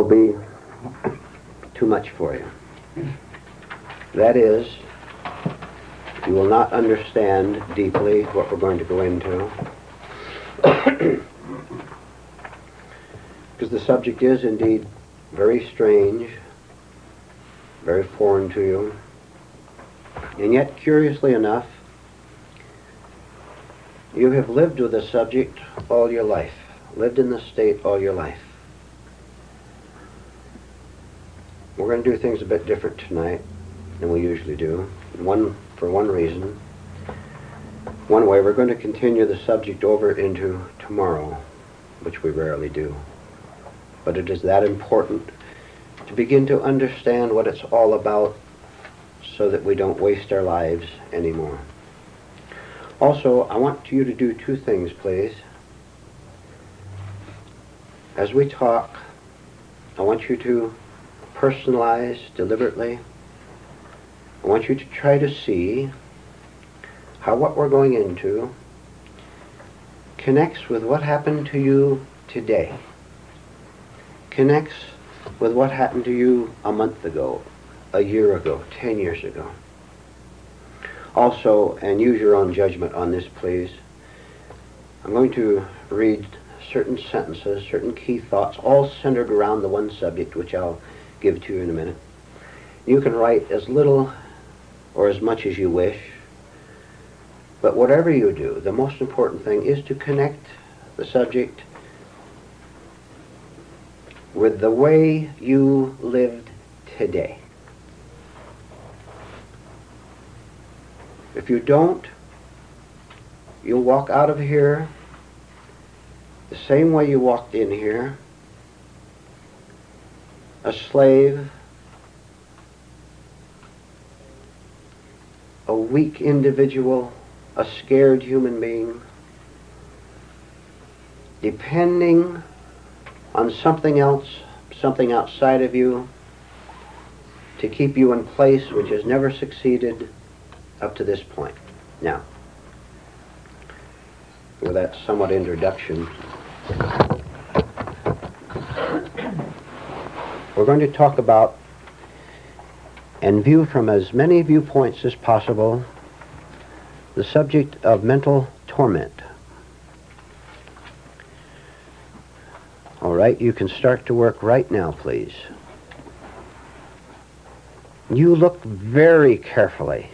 will be too much for you. That is, you will not understand deeply what we're going to go into. Because the subject is indeed very strange, very foreign to you. And yet, curiously enough, you have lived with the subject all your life, lived in the state all your life. We're going to do things a bit different tonight than we usually do. For one reason. One way, we're going to continue the subject over into tomorrow, which we rarely do. But it is that important to begin to understand what it's all about so that we don't waste our lives anymore. Also, I want you to do two things, please. As we talk, I want you to personalize deliberately. I want you to try to see how what we're going into connects with what happened to you today, connects with what happened to you a month ago, a year ago, 10 years ago. Also, and use your own judgment on this, please, I'm going to read certain sentences, certain key thoughts, all centered around the one subject, which I'll give to you in a minute. You can write as little or as much as you wish, but whatever you do, the most important thing is to connect the subject with the way you lived today. If you don't, you'll walk out of here the same way you walked in here, a slave, a weak individual, a scared human being, depending on something else, something outside of you, to keep you in place, which has never succeeded up to this point. Now, with that somewhat introduction, we're going to talk about and view from as many viewpoints as possible the subject of mental torment. All right, you can start to work right now, please. You look very carefully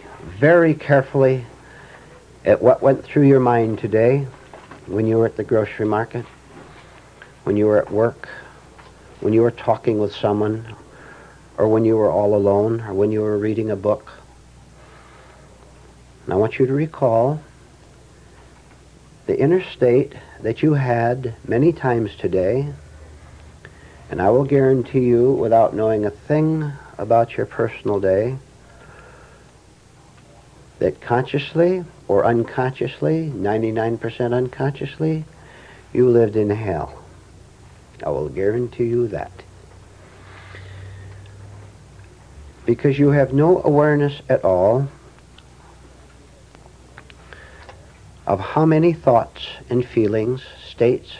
at what went through your mind today when you were at the grocery market, when you were at work, when you were talking with someone, or when you were all alone, or when you were reading a book. And I want you to recall the inner state that you had many times today, and I will guarantee you, without knowing a thing about your personal day, that consciously or unconsciously, 99% unconsciously, you lived in hell. I will guarantee you that. Because you have no awareness at all of how many thoughts and feelings, states,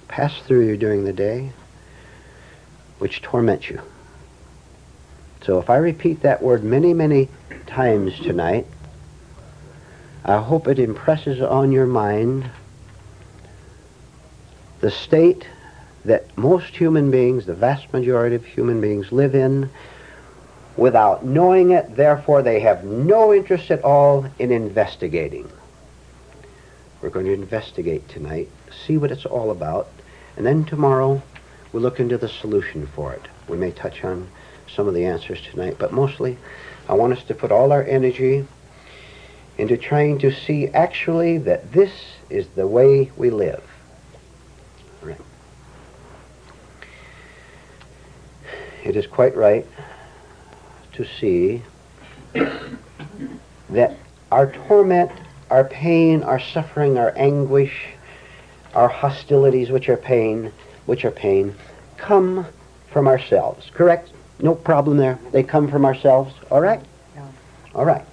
pass through you during the day, which torment you. So if I repeat that word many, many times tonight, I hope it impresses on your mind the state that most human beings, the vast majority of human beings, live in without knowing it. Therefore, they have no interest at all in investigating. We're going to investigate tonight, see what it's all about, and then tomorrow we'll look into the solution for it. We may touch on some of the answers tonight, but mostly I want us to put all our energy into trying to see actually that this is the way we live. All right. It is quite right to see that our torment, our pain, our suffering, our anguish, our hostilities, which are pain, come from ourselves. Correct? No problem there. They come from ourselves. All right? Yeah. All right.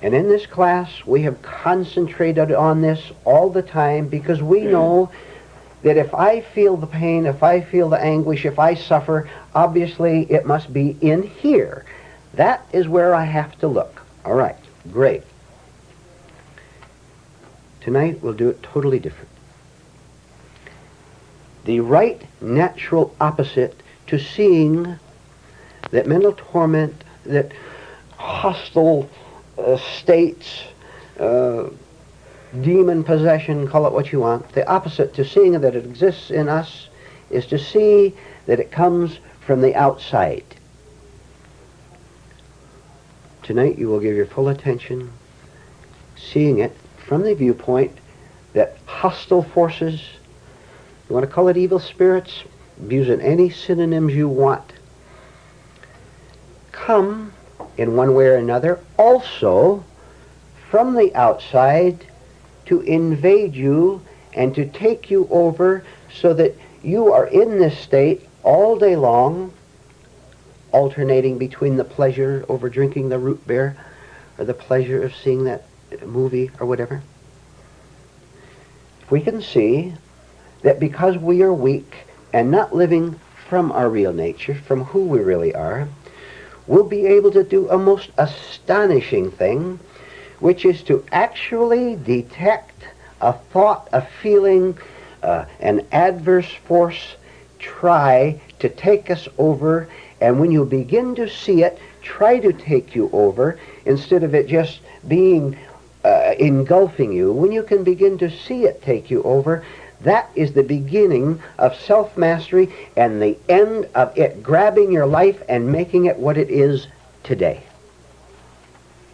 And in this class, we have concentrated on this all the time because we know that if I feel the pain, if I feel the anguish, if I suffer, obviously it must be in here. That is where I have to look. All right, great. Tonight we'll do it totally different. The right natural opposite to seeing that mental torment, that hostile states, demon possession, call it what you want, the opposite to seeing that it exists in us is to see that it comes from the outside. Tonight you will give your full attention seeing it from the viewpoint that hostile forces, you want to call it evil spirits, use it any synonyms you want, come in one way or another also from the outside to invade you and to take you over so that you are in this state all day long, alternating between the pleasure over drinking the root beer or the pleasure of seeing that movie or whatever. We can see that because we are weak and not living from our real nature, from who we really are, we'll be able to do a most astonishing thing, which is to actually detect a thought, a feeling, an adverse force try to take us over, and when you begin to see it try to take you over, instead of it just being engulfing you, when you can begin to see it take you over, that is the beginning of self-mastery and the end of it grabbing your life and making it what it is today.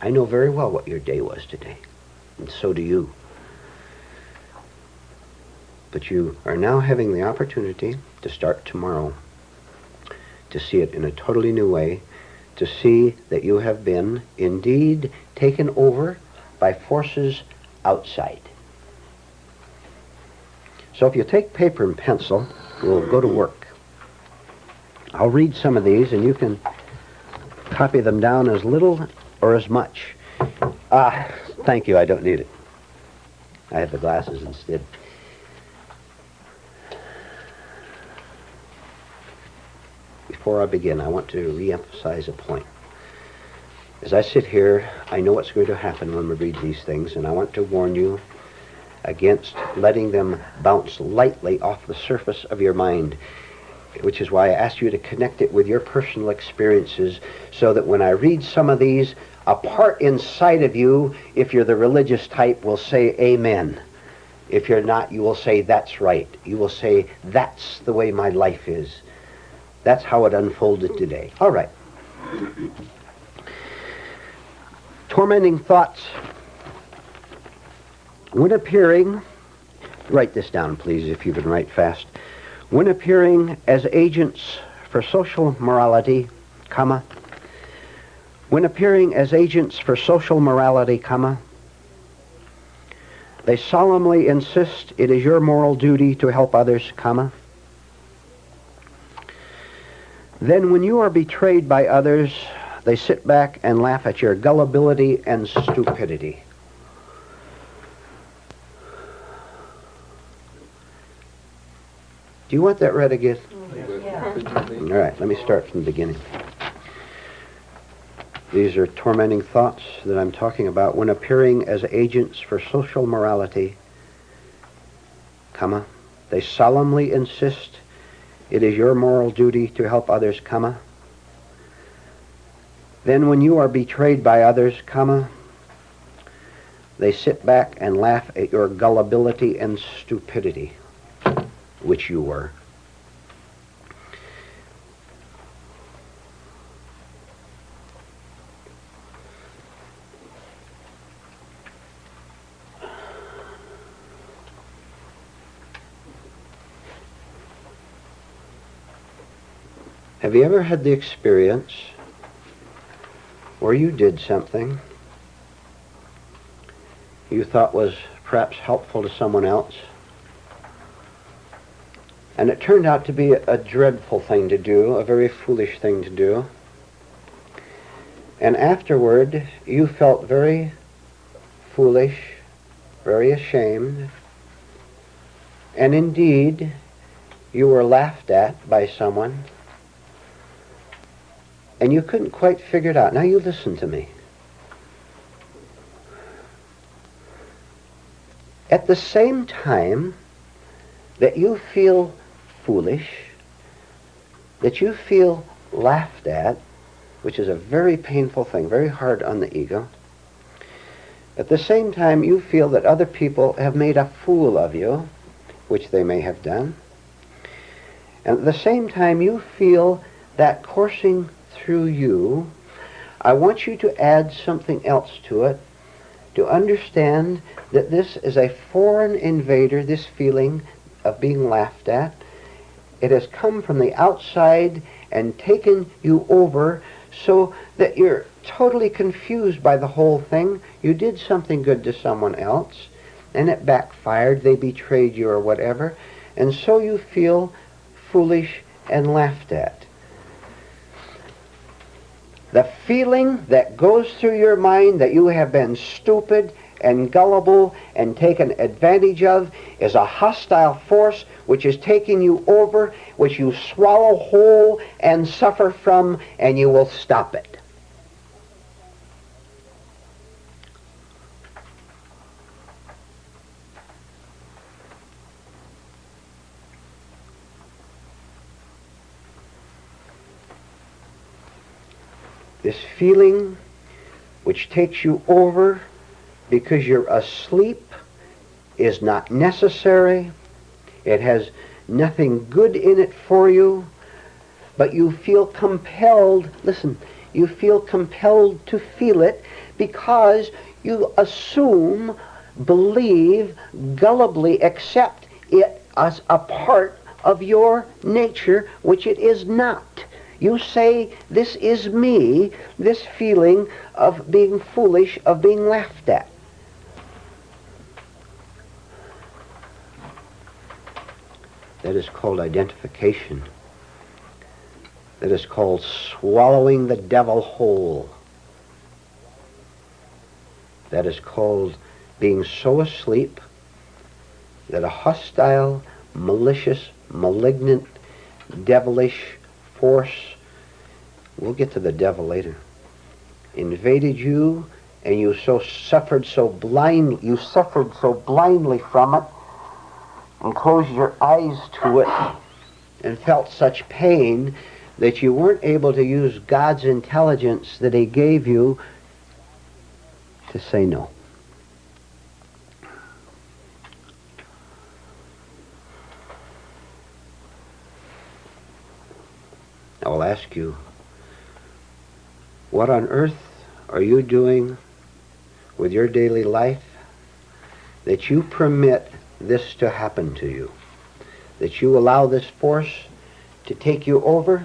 I know very well what your day was today, and so do you. But you are now having the opportunity to start tomorrow, to see it in a totally new way, to see that you have been indeed taken over by forces outside. So if you take paper and pencil, we'll go to work. I'll read some of these and you can copy them down as little or as much. Thank you, I don't need it. I have the glasses instead. Before I begin, I want to re-emphasize a point. As I sit here, I know what's going to happen when we read these things, and I want to warn you against letting them bounce lightly off the surface of your mind, which is why I asked you to connect it with your personal experiences, so that when I read some of these, a part inside of you, if you're the religious type, will say amen. If you're not, you will say that's right. You will say that's the way my life is. That's how it unfolded today. All right. Tormenting thoughts. When appearing, write this down please if you can write fast. When appearing as agents for social morality, comma, when appearing as agents for social morality, comma, they solemnly insist it is your moral duty to help others, comma, then when you are betrayed by others, they sit back and laugh at your gullibility and stupidity. Do you want that read again? Yeah. All right, let me start from the beginning. These are tormenting thoughts that I'm talking about when appearing as agents for social morality, comma, they solemnly insist it is your moral duty to help others, comma. Then when you are betrayed by others, comma, they sit back and laugh at your gullibility and stupidity, which you were. Have you ever had the experience where you did something you thought was perhaps helpful to someone else, and it turned out to be a dreadful thing to do, a very foolish thing to do, and afterward you felt very foolish, very ashamed, and indeed you were laughed at by someone, and you couldn't quite figure it out. Now you listen to me. At the same time that you feel foolish, that you feel laughed at, which is a very painful thing, very hard on the ego, at the same time you feel that other people have made a fool of you, which they may have done, and at the same time you feel that coursing through you, I want you to add something else to it, to understand that this is a foreign invader, this feeling of being laughed at. It has come from the outside and taken you over so that you're totally confused by the whole thing. You did something good to someone else, and it backfired. They betrayed you or whatever, and so you feel foolish and laughed at. The feeling that goes through your mind that you have been stupid and gullible and taken advantage of is a hostile force which is taking you over, which you swallow whole and suffer from, and you will stop it. This feeling which takes you over because you're asleep is not necessary. It has nothing good in it for you, but you feel compelled, listen, you feel compelled to feel it because you assume, believe, gullibly accept it as a part of your nature, which it is not. You say, this is me, this feeling of being foolish, of being laughed at. That is called identification. That is called swallowing the devil whole. That is called being so asleep that a hostile, malicious, malignant, devilish force, we'll get to the devil later, invaded you, and you suffered so blindly from it, and closed your eyes to it, and felt such pain that you weren't able to use God's intelligence that He gave you to say no. I will ask you, what on earth are you doing with your daily life that you permit this to happen to you? That you allow this force to take you over?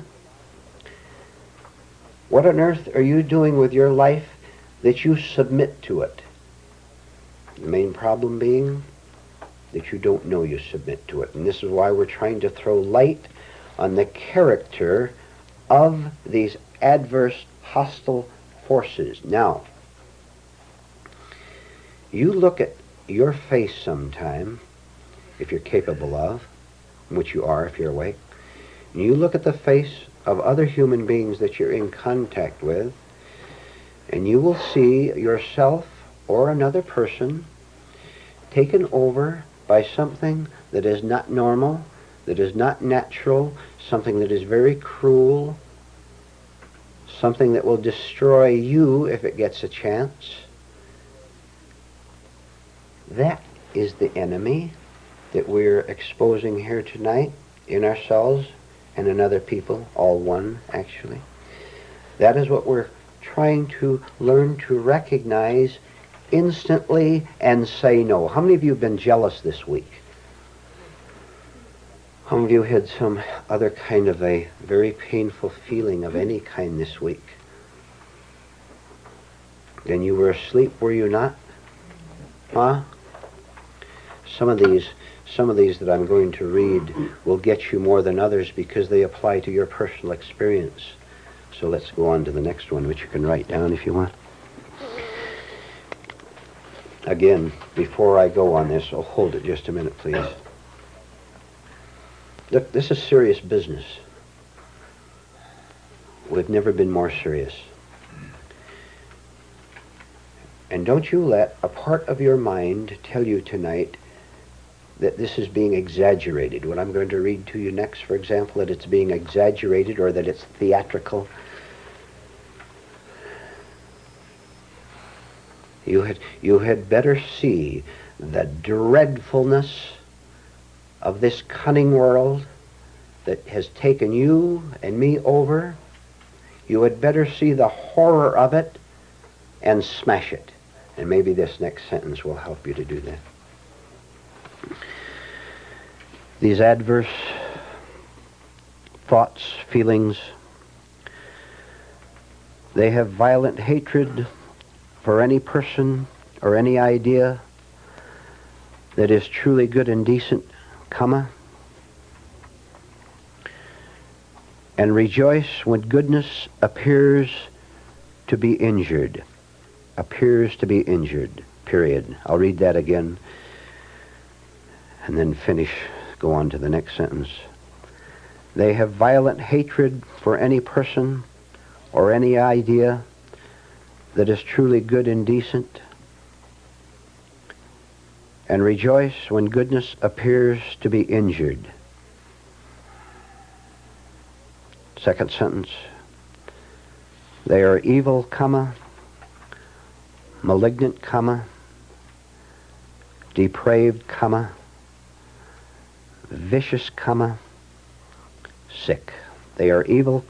What on earth are you doing with your life that you submit to it? The main problem being that you don't know you submit to it. And this is why we're trying to throw light on the character of these adverse, hostile forces. Now, you look at your face sometime, if you're capable of, which you are if you're awake, and you look at the face of other human beings that you're in contact with, and you will see yourself or another person taken over by something that is not normal, that is not natural, something that is very cruel, something that will destroy you if it gets a chance. That is the enemy that we're exposing here tonight in ourselves and in other people, all one actually. That is what we're trying to learn to recognize instantly and say no. How many of you have been jealous this week? How many of you had some other kind of a very painful feeling of any kind this week? Then you were asleep, were you not? Huh? Some of these that I'm going to read will get you more than others because they apply to your personal experience. So let's go on to the next one, which you can write down if you want. Again, before I go on this, hold it just a minute, please. Look, this is serious business. We've never been more serious. And don't you let a part of your mind tell you tonight that this is being exaggerated. What I'm going to read to you next, for example, that it's being exaggerated or that it's theatrical. You had better see the dreadfulness of this cunning world that has taken you and me over. You had better see the horror of it and smash it. And maybe this next sentence will help you to do that. These adverse thoughts, feelings, they have violent hatred for any person or any idea that is truly good and decent, and rejoice when goodness appears to be injured. Appears to be injured, period. I'll read that again and then go on to the next sentence. They have violent hatred for any person or any idea that is truly good and decent, and rejoice when goodness appears to be injured. Second sentence. They are evil, malignant, depraved, vicious, sick. They are evil,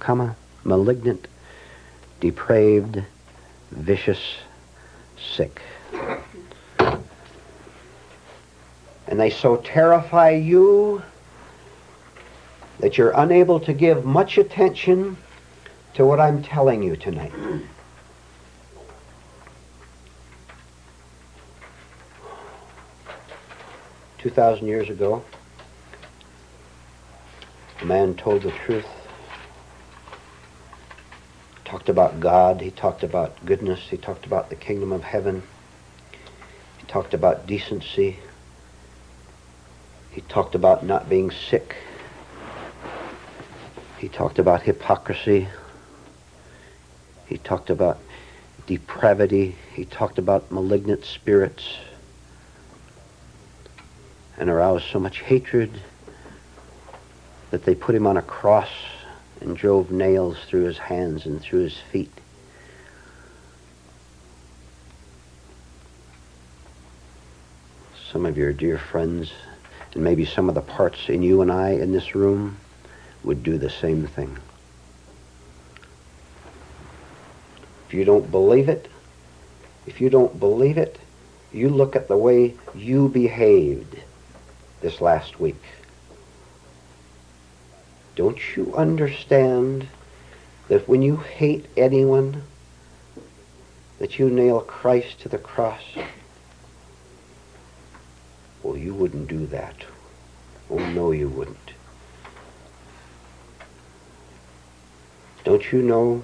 malignant, depraved, vicious, sick. And they so terrify you that you're unable to give much attention to what I'm telling you tonight. 2,000 years ago, a man told the truth. He talked about God, he talked about goodness, he talked about the kingdom of heaven, he talked about decency, he talked about not being sick, he talked about hypocrisy, he talked about depravity, he talked about malignant spirits, and aroused so much hatred that they put him on a cross and drove nails through his hands and through his feet. Some of your dear friends, and maybe some of the parts in you and I in this room, would do the same thing. If you don't believe it, you look at the way you behaved this last week. Don't you understand that when you hate anyone, that you nail Christ to the cross? Well, you wouldn't do that. Oh, no, you wouldn't. Don't you know,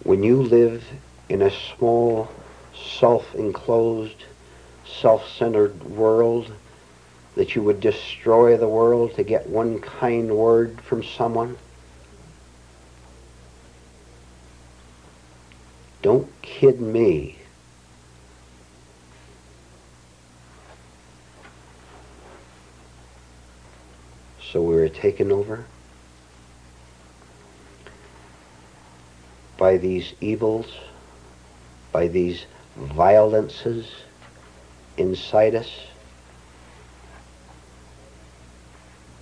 when you live in a small, self-enclosed, self-centered world, that you would destroy the world to get one kind word from someone? Don't kid me. So we were taken over by these evils, by these violences inside us,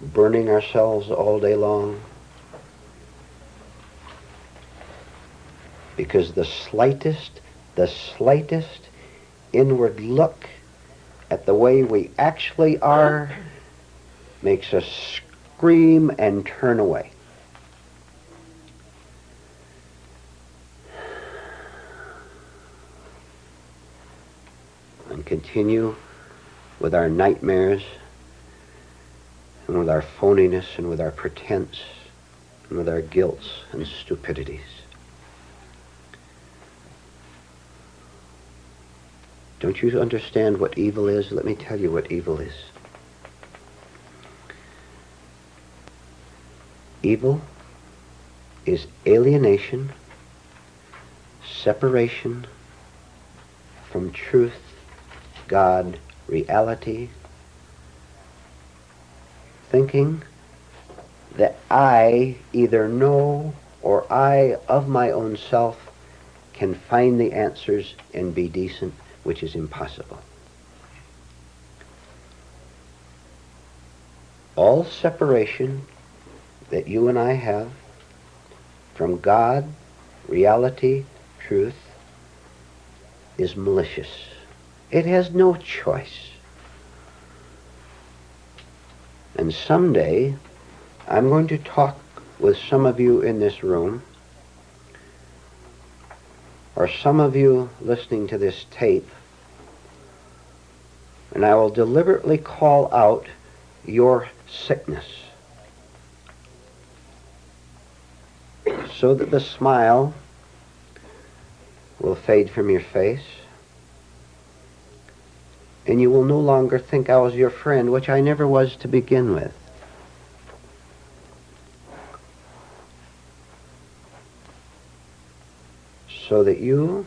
burning ourselves all day long, because the slightest inward look at the way we actually are makes us scream and turn away. And continue with our nightmares, and with our phoniness, and with our pretense, and with our guilts and stupidities. Don't you understand what evil is? Let me tell you what evil is. Evil is alienation, separation from truth, God, reality, thinking that I either know or I of my own self can find the answers and be decent, which is impossible. All separation that you and I have from God, reality, truth, is malicious. It has no choice. And someday, I'm going to talk with some of you in this room, or some of you listening to this tape, and I will deliberately call out your sickness, so that the smile will fade from your face, and you will no longer think I was your friend, which I never was to begin with. So that you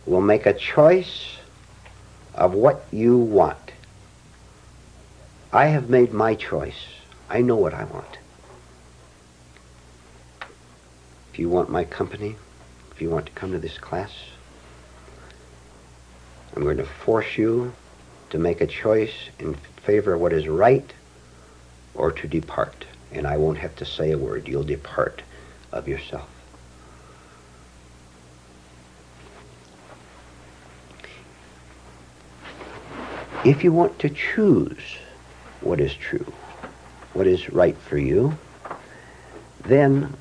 will make a choice of what you want. I have made my choice. I know what I want. If you want my company, if you want to come to this class, I'm going to force you to make a choice in favor of what is right or to depart. And I won't have to say a word. You'll depart of yourself. If you want to choose what is true, what is right for you, then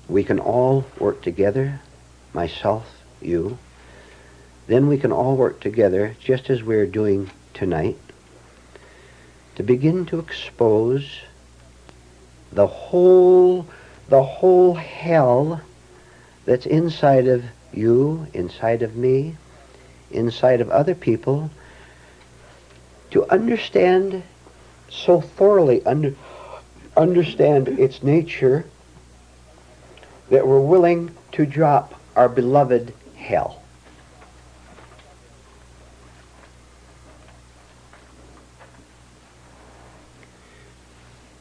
we can all work together, myself, you. Then we can all work together, just as we're doing tonight, to begin to expose the whole hell that's inside of you, inside of me, inside of other people, to understand so thoroughly, understand its nature, that we're willing to drop our beloved hell.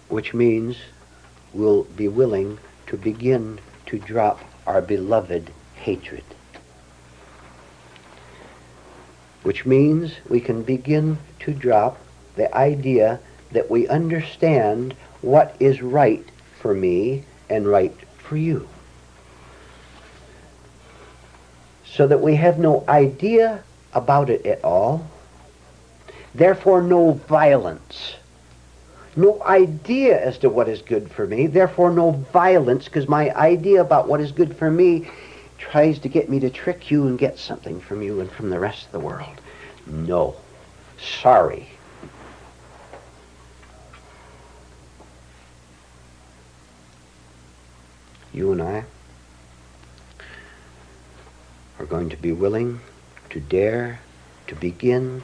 Which means we'll be willing to begin to drop our beloved hatred. Which means we can begin to drop the idea that we understand what is right for me and right for you. So that we have no idea about it at all. Therefore, no violence. No idea as to what is good for me. Therefore, no violence, because my idea about what is good for me tries to get me to trick you and get something from you and from the rest of the world. No. Sorry. You and I are going to be willing to dare to begin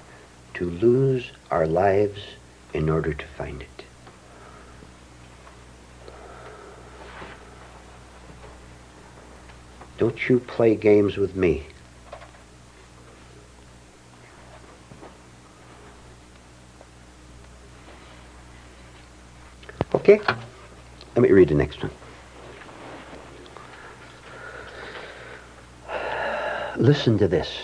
to lose our lives in order to find it. Don't you play games with me. Okay? Let me read the next one. Listen to this.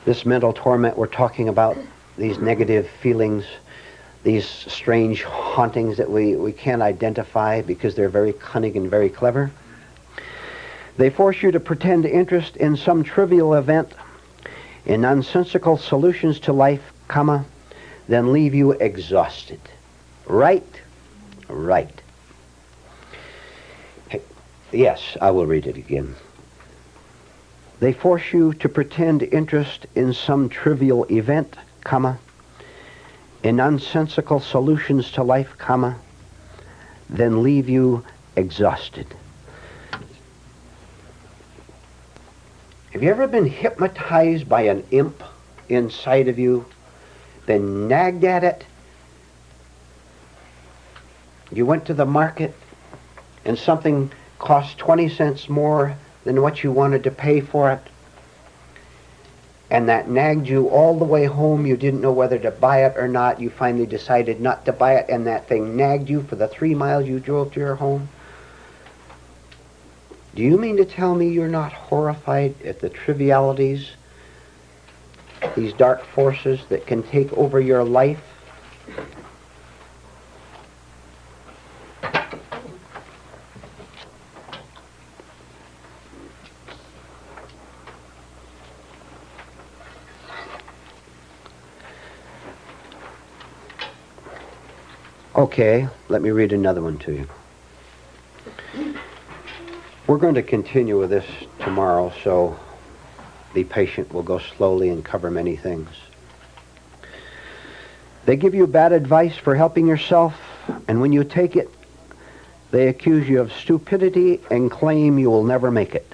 This mental torment we're talking about, these negative feelings, these strange hauntings that we can't identify because they're very cunning and very clever. They force you to pretend interest in some trivial event, in nonsensical solutions to life, then leave you exhausted. Right? Right. Hey, yes, I will read it again. They force you to pretend interest in some trivial event, in nonsensical solutions to life, then leave you exhausted. Have you ever been hypnotized by an imp inside of you, been nagged at it, You went to the market and something cost 20 cents more than what you wanted to pay for it, and that nagged you all the way home. You didn't know whether to buy it or not. You finally decided not to buy it, and that thing nagged you for the 3 miles you drove to your home. Do you mean to tell me you're not horrified at the trivialities, these dark forces that can take over your life? Okay, let me read another one to you. We're going to continue with this tomorrow, so be patient. We'll go slowly and cover many things. They give you bad advice for helping yourself, and when you take it, they accuse you of stupidity and claim you will never make it.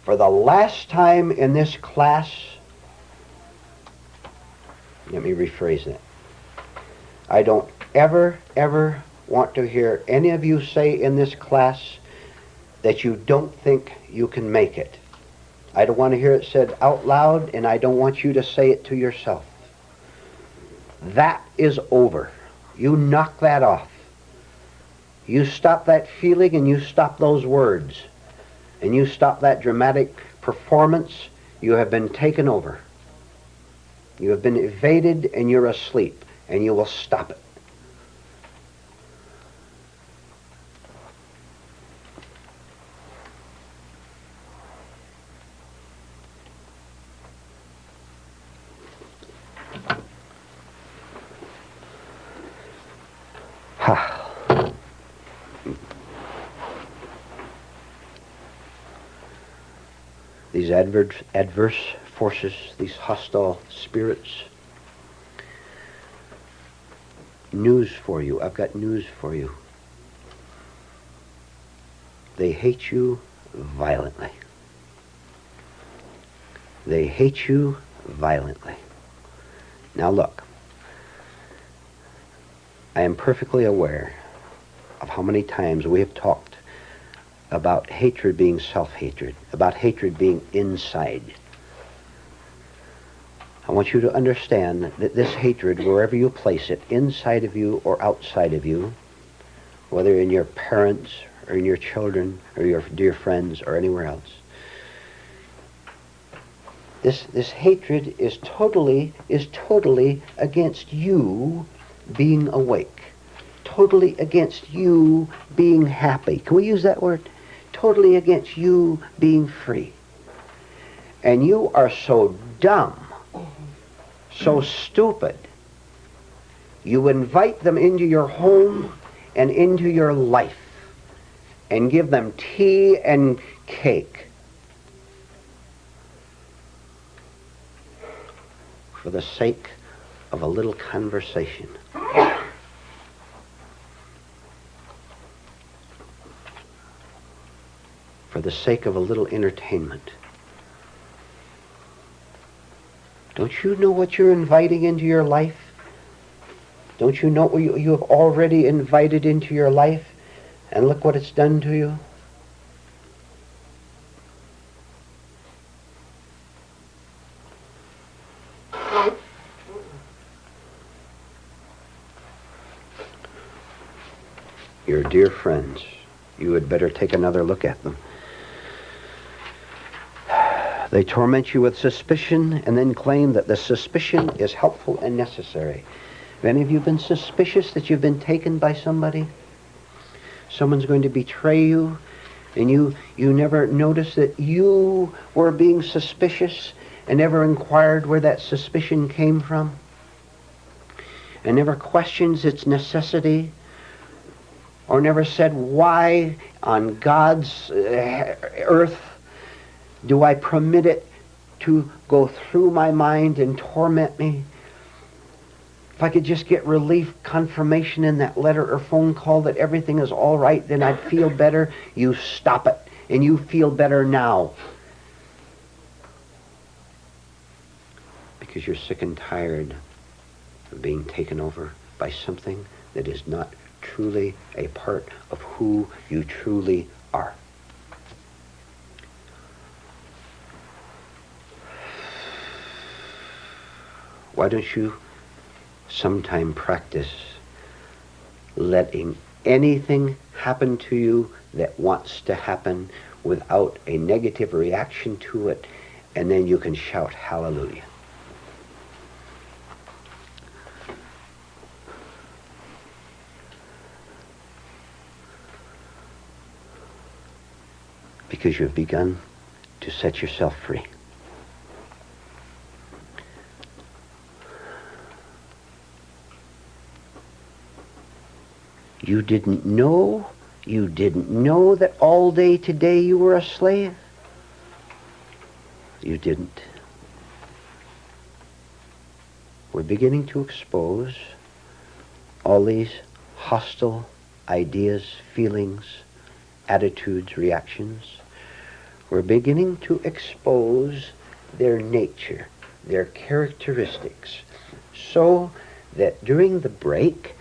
For the last time in this class, let me rephrase that. I don't ever want to hear any of you say in this class that you don't think you can make it. I don't want to hear it said out loud, and I don't want you to say it to yourself. That is over. You knock that off. You stop that feeling, and you stop those words. And you stop that dramatic performance. You have been taken over. You have been evaded, and you're asleep, and you will stop it. These adverse forces, these hostile spirits. News for you. I've got news for you. They hate you violently. They hate you violently. Now look, I am perfectly aware of how many times we have talked about hatred being self-hatred, about hatred being inside. I want you to understand that this hatred, wherever you place it, inside of you or outside of you, whether in your parents or in your children or your dear friends or anywhere else, this hatred is totally against you being awake, totally against you being happy. Can we use that word? Totally against you being free. And you are so dumb, so stupid, you invite them into your home and into your life and give them tea and cake for the sake of a little conversation. For the sake of a little entertainment. Don't you know what you're inviting into your life? Don't you know what you have already invited into your life? And look what it's done to you. Your dear friends, you had better take another look at them. They torment you with suspicion and then claim that the suspicion is helpful and necessary. Have any of you been suspicious that you've been taken by somebody? Someone's going to betray you, and you never noticed that you were being suspicious and never inquired where that suspicion came from, and never questions its necessity, or never said, why on God's earth do I permit it to go through my mind and torment me? If I could just get relief, confirmation in that letter or phone call that everything is all right, then I'd feel better. You stop it, and you feel better now. because you're sick and tired of being taken over by something that is not truly a part of who you truly are. Why don't you sometime practice letting anything happen to you that wants to happen without a negative reaction to it, and then you can shout hallelujah. Because you've begun to set yourself free. You didn't know that all day today you were a slave. You didn't. We're beginning to expose all these hostile ideas, feelings, attitudes, reactions. We're beginning to expose their nature, their characteristics, so that during the break,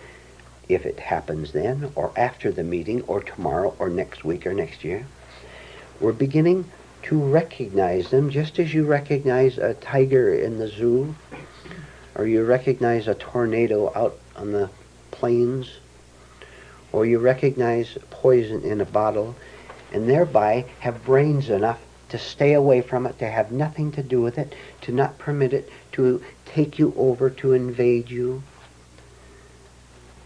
if it happens then, or after the meeting, or tomorrow, or next week, or next year, we're beginning to recognize them just as you recognize a tiger in the zoo, or you recognize a tornado out on the plains, or you recognize poison in a bottle, and thereby have brains enough to stay away from it, to have nothing to do with it, to not permit it to take you over, to invade you.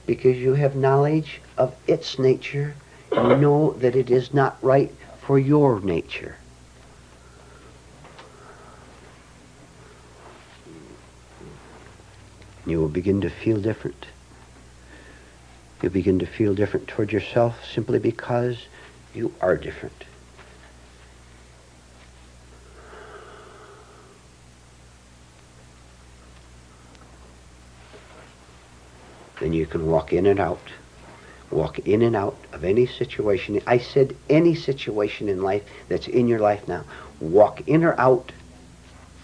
Because you have knowledge of its nature, you know that it is not right for your nature. You will begin to feel different. You begin to feel different toward yourself simply because you are different. Then you can walk in and out of any situation. I said any situation in life that's in your life now. Walk in or out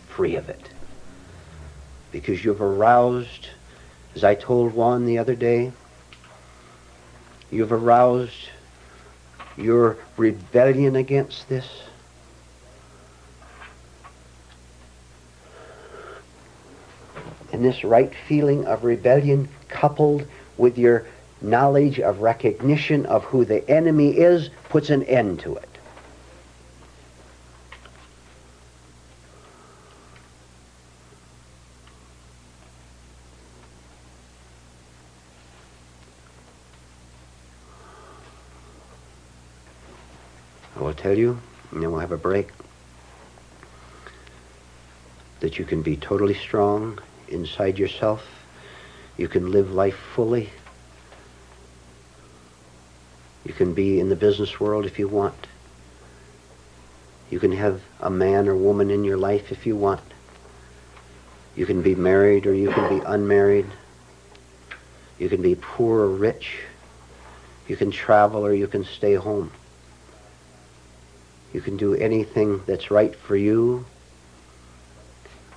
free of it. Because you've aroused, as I told Juan the other day, you've aroused your rebellion against this. And this right feeling of rebellion coupled with your knowledge of recognition of who the enemy is puts an end to it. I will tell you, and then we'll have a break, that you can be totally strong inside yourself. You can live life fully. You can be in the business world if you want. You can have a man or woman in your life if you want. You can be married or you can be unmarried. You can be poor or rich. You can travel or you can stay home. You can do anything that's right for you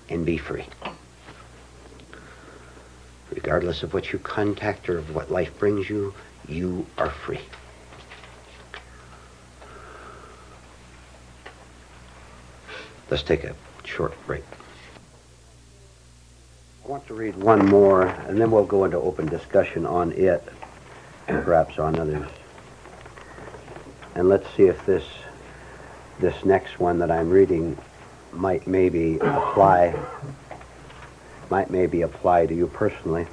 and be free. Regardless of what you contact or of what life brings you, you are free. Let's take a short break. I want to read one more, and then we'll go into open discussion on it, and perhaps on others. And let's see if this next one that I'm reading might maybe apply to you personally.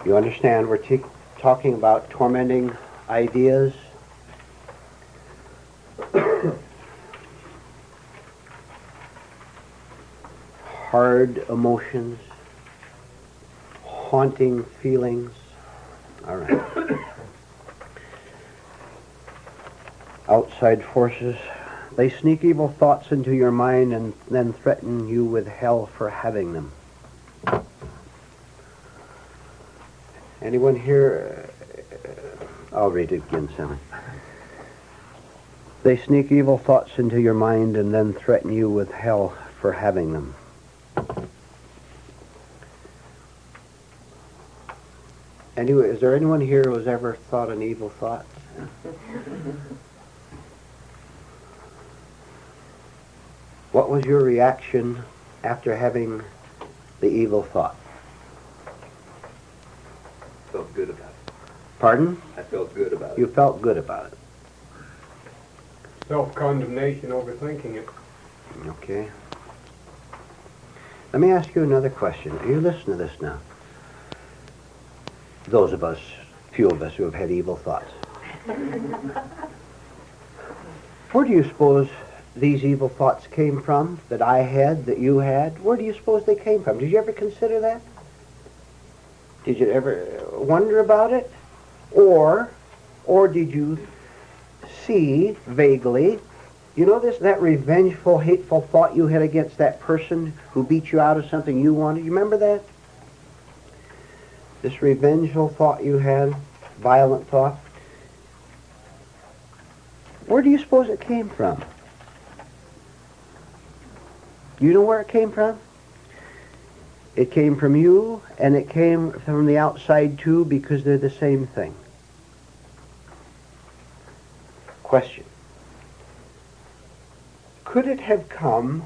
You understand we're talking about tormenting ideas. Hard emotions, haunting feelings. All right. Outside forces, they sneak evil thoughts into your mind and then threaten you with hell for having them. Anyone here? I'll read it again, Sally. They sneak evil thoughts into your mind and then threaten you with hell for having them. Anyway, is there anyone here who has ever thought an evil thought? What was your reaction after having the evil thought? I felt good about it. Pardon? I felt good about it. You felt good about it. Self-condemnation, overthinking it. Okay. Let me ask you another question. You listen to this now. Those of us, few of us who have had evil thoughts. Where do you suppose these evil thoughts came from, that I had, that you had? Where do you suppose they came from? Did you ever consider that? Did you ever wonder about it? Or did you see vaguely, you know that revengeful, hateful thought you had against that person who beat you out of something you wanted? You remember that? This revengeful thought you had, violent thought. Where do you suppose it came from? You know where it came from? It came from you, and it came from the outside too, because they're the same thing. Question. Could it have come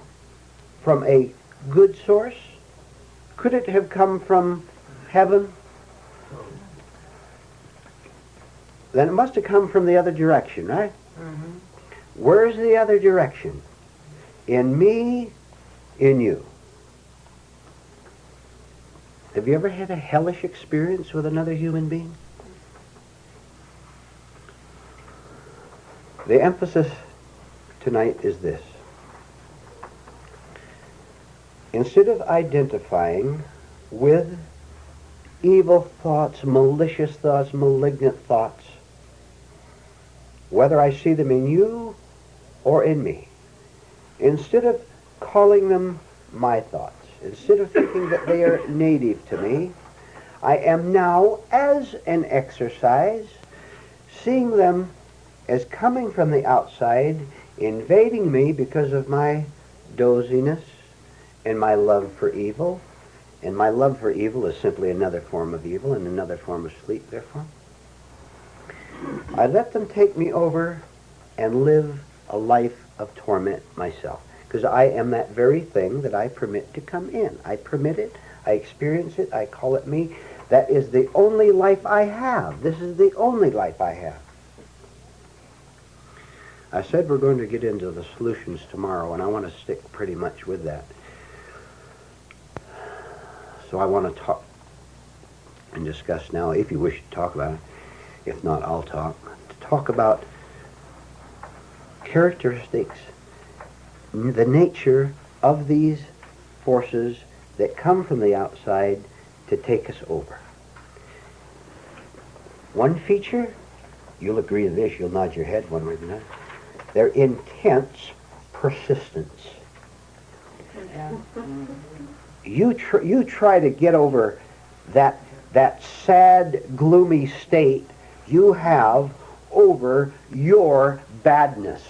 from a good source? Could it have come from heaven? Then it must have come from the other direction, right? Mm-hmm. Where's the other direction? In me, in you. Have you ever had a hellish experience with another human being? The emphasis tonight is this. Instead of identifying with evil thoughts, malicious thoughts, malignant thoughts, whether I see them in you or in me, instead of calling them my thoughts, instead of thinking that they are native to me, I am now, as an exercise, seeing them as coming from the outside, invading me because of my doziness and my love for evil. And my love for evil is simply another form of evil and another form of sleep, therefore. I let them take me over and live a life of torment myself. Because I am that very thing that I permit to come in. I permit it, I experience it, I call it me. That is the only life I have. This is the only life I have. I said we're going to get into the solutions tomorrow, and I want to stick pretty much with that. So I want to talk and discuss now, if you wish to talk about it. If not, I'll talk. To talk about characteristics, the nature of these forces that come from the outside to take us over. One feature, you'll agree to this, you'll nod your head one way or another, their intense persistence. Yeah. You try to get over that sad, gloomy state you have over your badness.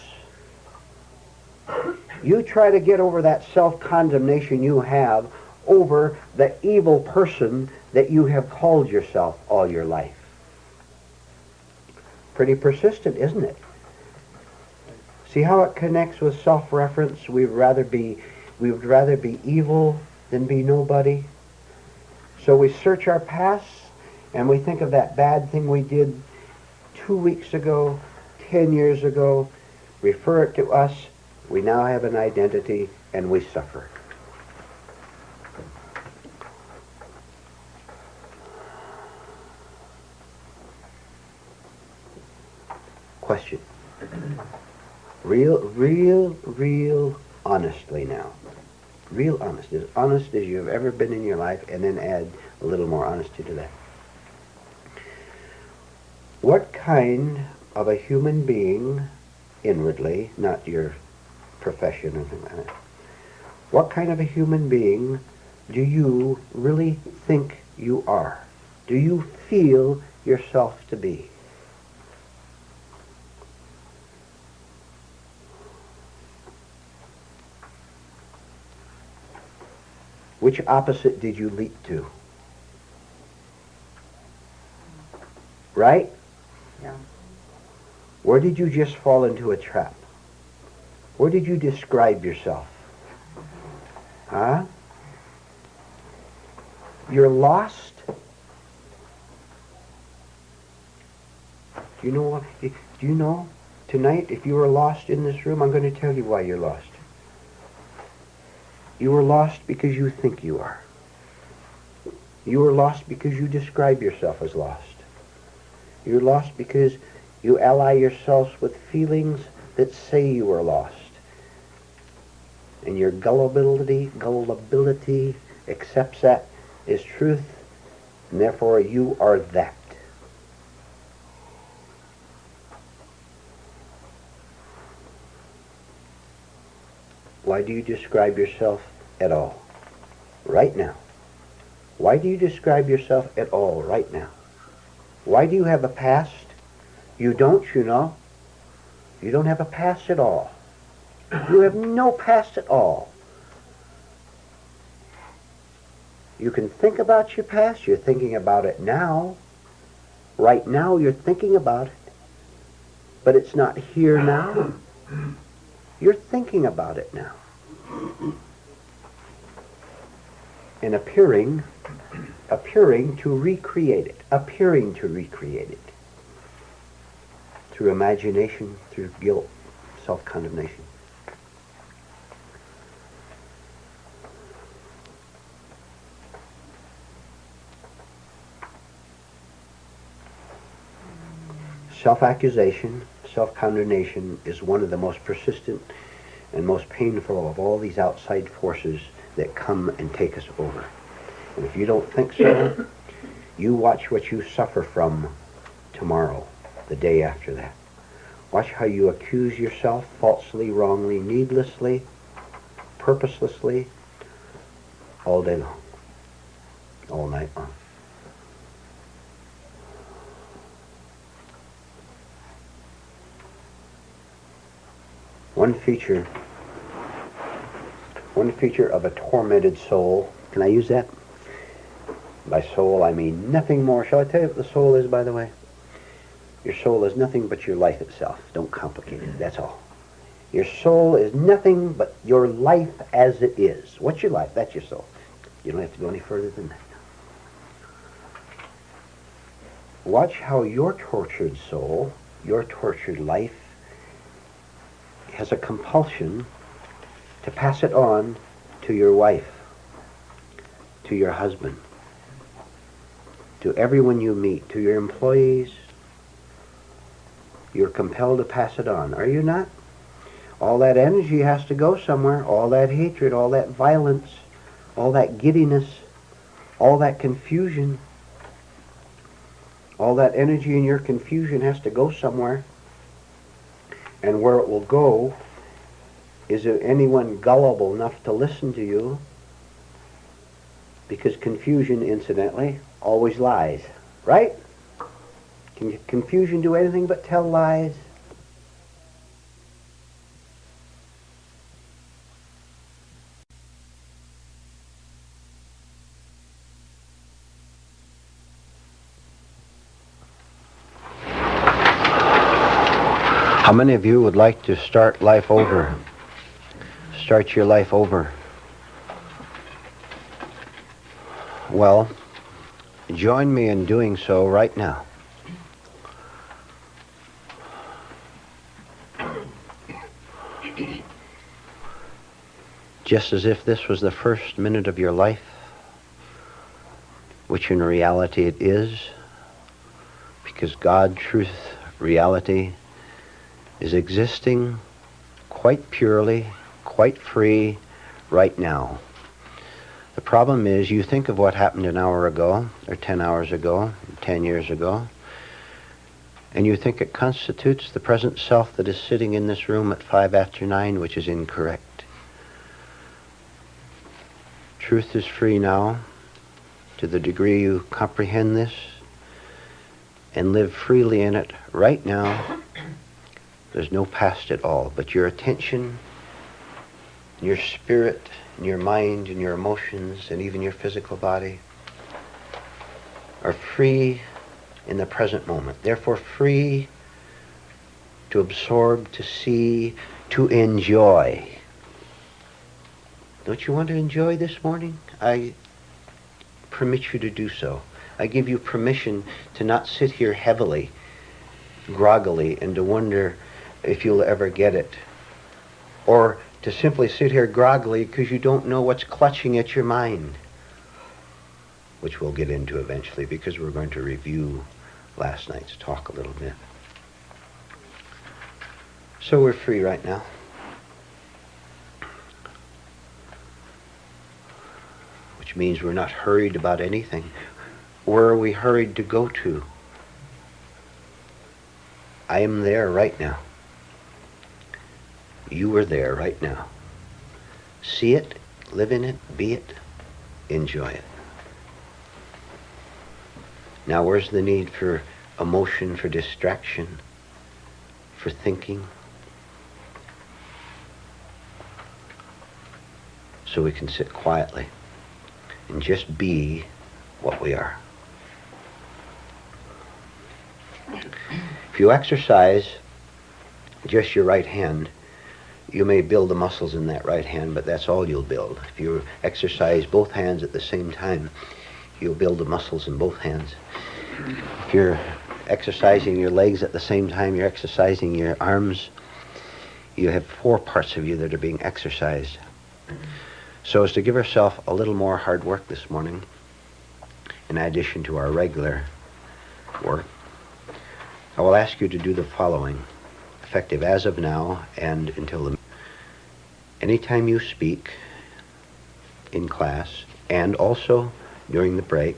You try to get over that self-condemnation you have over the evil person that you have called yourself all your life. Pretty persistent, isn't it? See how it connects with self-reference? We would rather be evil than be nobody. So we search our past and we think of that bad thing we did 2 weeks ago, 10 years ago, refer it to us. We now have an identity and we suffer. Question. Real honestly now. Real honest. As honest as you've ever been in your life, and then add a little more honesty to that. What kind of a human being, inwardly, not your profession or anything like that, what kind of a human being do you really think you are? Do you feel yourself to be? Which opposite did you leap to? Right? Yeah. Where did you just fall into a trap? Where did you describe yourself? Huh? You're lost? Do you know? Tonight, if you were lost in this room, I'm going to tell you why you're lost. You were lost because you think you are. You were lost because you describe yourself as lost. You're lost because you ally yourselves with feelings that say you are lost. And your gullibility accepts that as truth, and therefore you are that. Why do you describe yourself at all? Right now. Why do you describe yourself at all right now? Why do you have a past? You don't, you know. You don't have a past at all. You have no past at all. You can think about your past. You're thinking about it now. Right now you're thinking about it. But it's not here now. You're thinking about it now. And appearing to recreate it. Appearing to recreate it. Through imagination, through guilt, self-condemnation. Self-accusation, self-condemnation is one of the most persistent and most painful of all these outside forces that come and take us over. And if you don't think so, you watch what you suffer from tomorrow, the day after that. Watch how you accuse yourself falsely, wrongly, needlessly, purposelessly, all day long, all night long. One feature of a tormented soul, can I use that? By soul, I mean nothing more. Shall I tell you what the soul is, by the way? Your soul is nothing but your life itself. Don't complicate it, that's all. Your soul is nothing but your life as it is. What's your life? That's your soul. You don't have to go any further than that. Watch how your tortured soul, your tortured life, has a compulsion to pass it on to your wife, to your husband, to everyone you meet, to your employees. You're compelled to pass it on, are you not? All that energy has to go somewhere, all that hatred, all that violence, all that giddiness, all that confusion, all that energy in your confusion has to go somewhere. And where it will go, is there anyone gullible enough to listen to you? Because confusion, incidentally, always lies, right? Can confusion do anything but tell lies? How many of you would like to start life over? Start your life over? Well, join me in doing so right now. Just as if this was the first minute of your life, which in reality it is, because God, truth, reality, is existing quite purely, quite free, right now. The problem is you think of what happened an hour ago, or 10 hours ago, 10 years ago, and you think it constitutes the present self that is sitting in this room at 9:05, which is incorrect. Truth is free now, to the degree you comprehend this, and live freely in it right now. There's no past at all, but your attention, your spirit, and your mind and your emotions and even your physical body are free in the present moment. Therefore free to absorb, to see, to enjoy. Don't you want to enjoy this morning? I permit you to do so. I give you permission to not sit here heavily, groggily, and to wonder if you'll ever get it. Or to simply sit here groggily because you don't know what's clutching at your mind, which we'll get into eventually because we're going to review last night's talk a little bit. So we're free right now. Which means we're not hurried about anything. Where are we hurried to go to? I am there right now. You are there right now. See it, live in it, be it, enjoy it. Now where's the need for emotion, for distraction, for thinking? So we can sit quietly and just be what we are. If you exercise just your right hand, you may build the muscles in that right hand, but that's all you'll build. If you exercise both hands at the same time, you'll build the muscles in both hands. If you're exercising your legs at the same time you're exercising your arms, you have 4 parts of you that are being exercised. So as to give ourselves a little more hard work this morning, in addition to our regular work, I will ask you to do the following, effective as of now and until the... Anytime you speak in class and also during the break,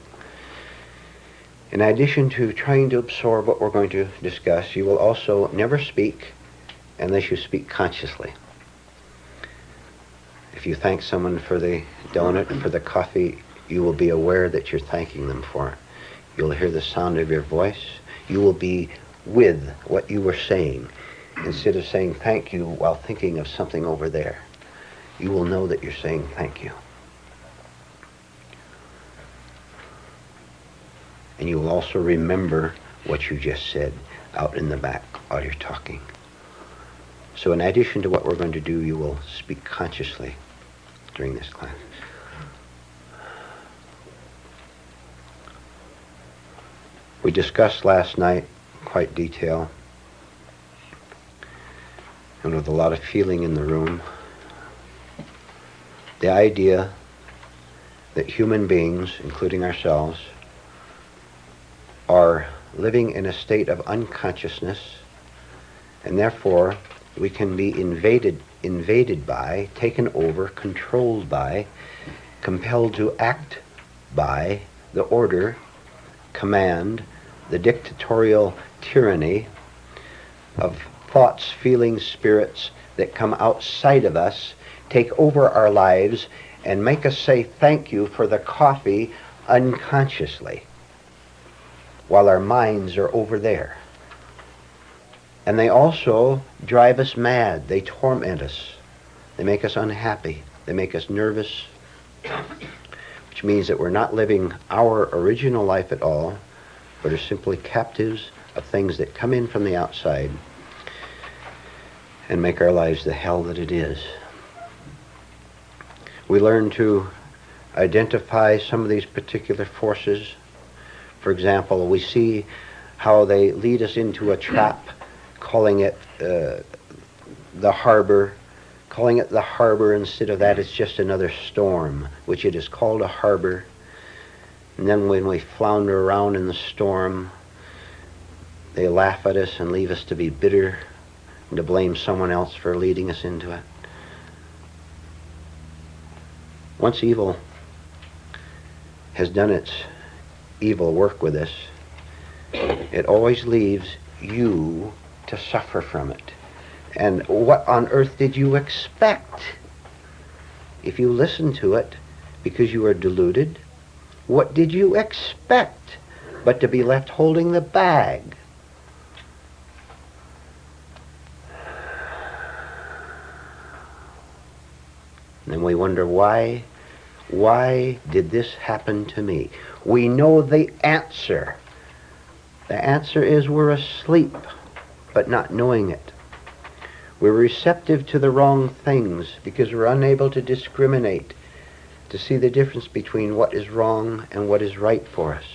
in addition to trying to absorb what we're going to discuss, you will also never speak unless you speak consciously. If you thank someone for the donut and for the coffee, you will be aware that you're thanking them for it. You'll hear the sound of your voice. You will be with what you were saying instead of saying thank you while thinking of something over there. You will know that you're saying thank you. And you will also remember what you just said out in the back while you're talking. So in addition to what we're going to do, you will speak consciously during this class. We discussed last night in quite detail, and with a lot of feeling in the room, the idea that human beings, including ourselves, are living in a state of unconsciousness, and therefore we can be invaded by, taken over, controlled by, compelled to act by the order, command, the dictatorial tyranny of thoughts, feelings, spirits that come outside of us, take over our lives, and make us say thank you for the coffee unconsciously, while our minds are over there. And they also drive us mad. They torment us. They make us unhappy. They make us nervous, which means that we're not living our original life at all, but are simply captives of things that come in from the outside and make our lives the hell that it is. We learn to identify some of these particular forces. For example, we see how they lead us into a trap, calling it the harbor. Calling it the harbor, instead of that, it's just another storm, which it is called a harbor. And then when we flounder around in the storm, they laugh at us and leave us to be bitter and to blame someone else for leading us into it. Once evil has done its evil work with us, it always leaves you to suffer from it. And what on earth did you expect? If you listen to it because you are deluded, what did you expect but to be left holding the bag? And then we wonder, why did this happen to me? We know the answer. The answer is we're asleep, but not knowing it. We're receptive to the wrong things because we're unable to discriminate, to see the difference between what is wrong and what is right for us.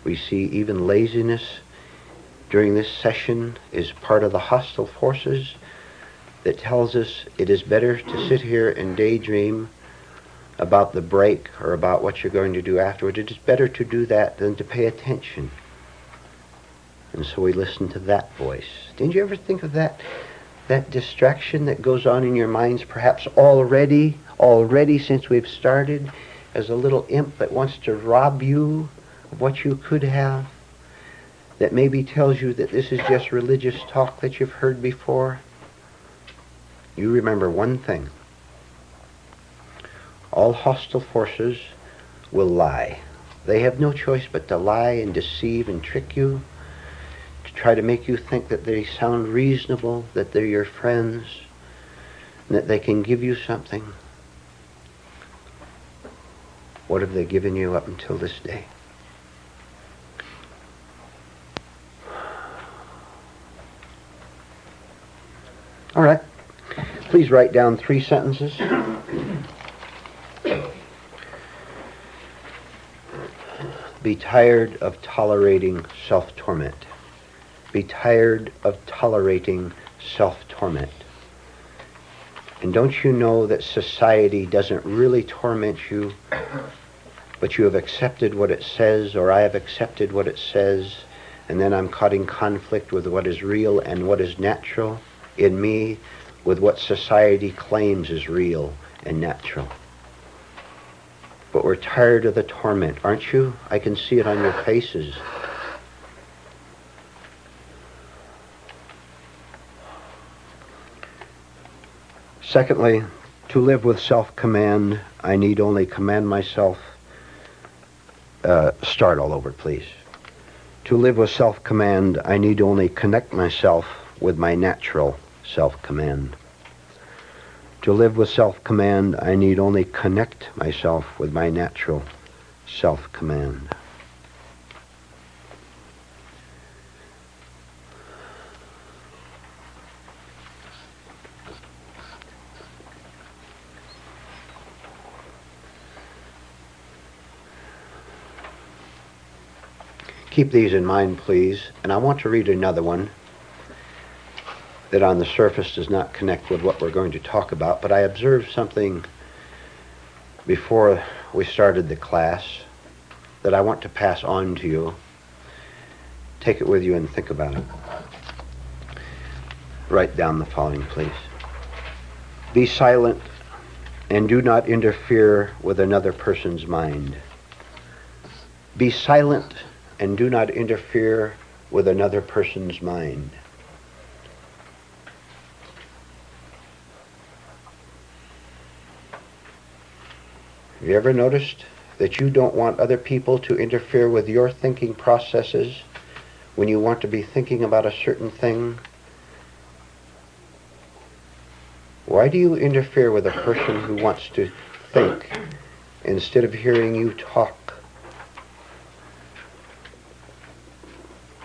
We see even laziness during this session is part of the hostile forces that tells us it is better to sit here and daydream about the break or about what you're going to do afterward. It is better to do that than to pay attention. And so we listen to that voice. Didn't you ever think of that distraction that goes on in your minds, perhaps already since we've started, as a little imp that wants to rob you of what you could have, that maybe tells you that this is just religious talk that you've heard before? You remember one thing. All hostile forces will lie. They have no choice but to lie and deceive and trick you, to try to make you think that they sound reasonable, that they're your friends, and that they can give you something. What have they given you up until this day? All right. Please write down 3 sentences. Be tired of tolerating self-torment. Be tired of tolerating self-torment. And don't you know that society doesn't really torment you, but you have accepted what it says, or I have accepted what it says, and then I'm caught in conflict with what is real and what is natural in me, with what society claims is real and natural. But we're tired of the torment, aren't you? I can see it on your faces. Secondly, to live with self-command, I need only command myself. Start all over, please. To live with self-command, I need only connect myself with my natural self-command. To live with self-command, I need only connect myself with my natural self-command. Keep these in mind, please, and I want to read another one that on the surface does not connect with what we're going to talk about, but I observed something before we started the class that I want to pass on to you. Take it with you and think about it. Write down the following, please. Be silent and do not interfere with another person's mind. Be silent and do not interfere with another person's mind. Have you ever noticed that you don't want other people to interfere with your thinking processes when you want to be thinking about a certain thing? Why do you interfere with a person who wants to think instead of hearing you talk?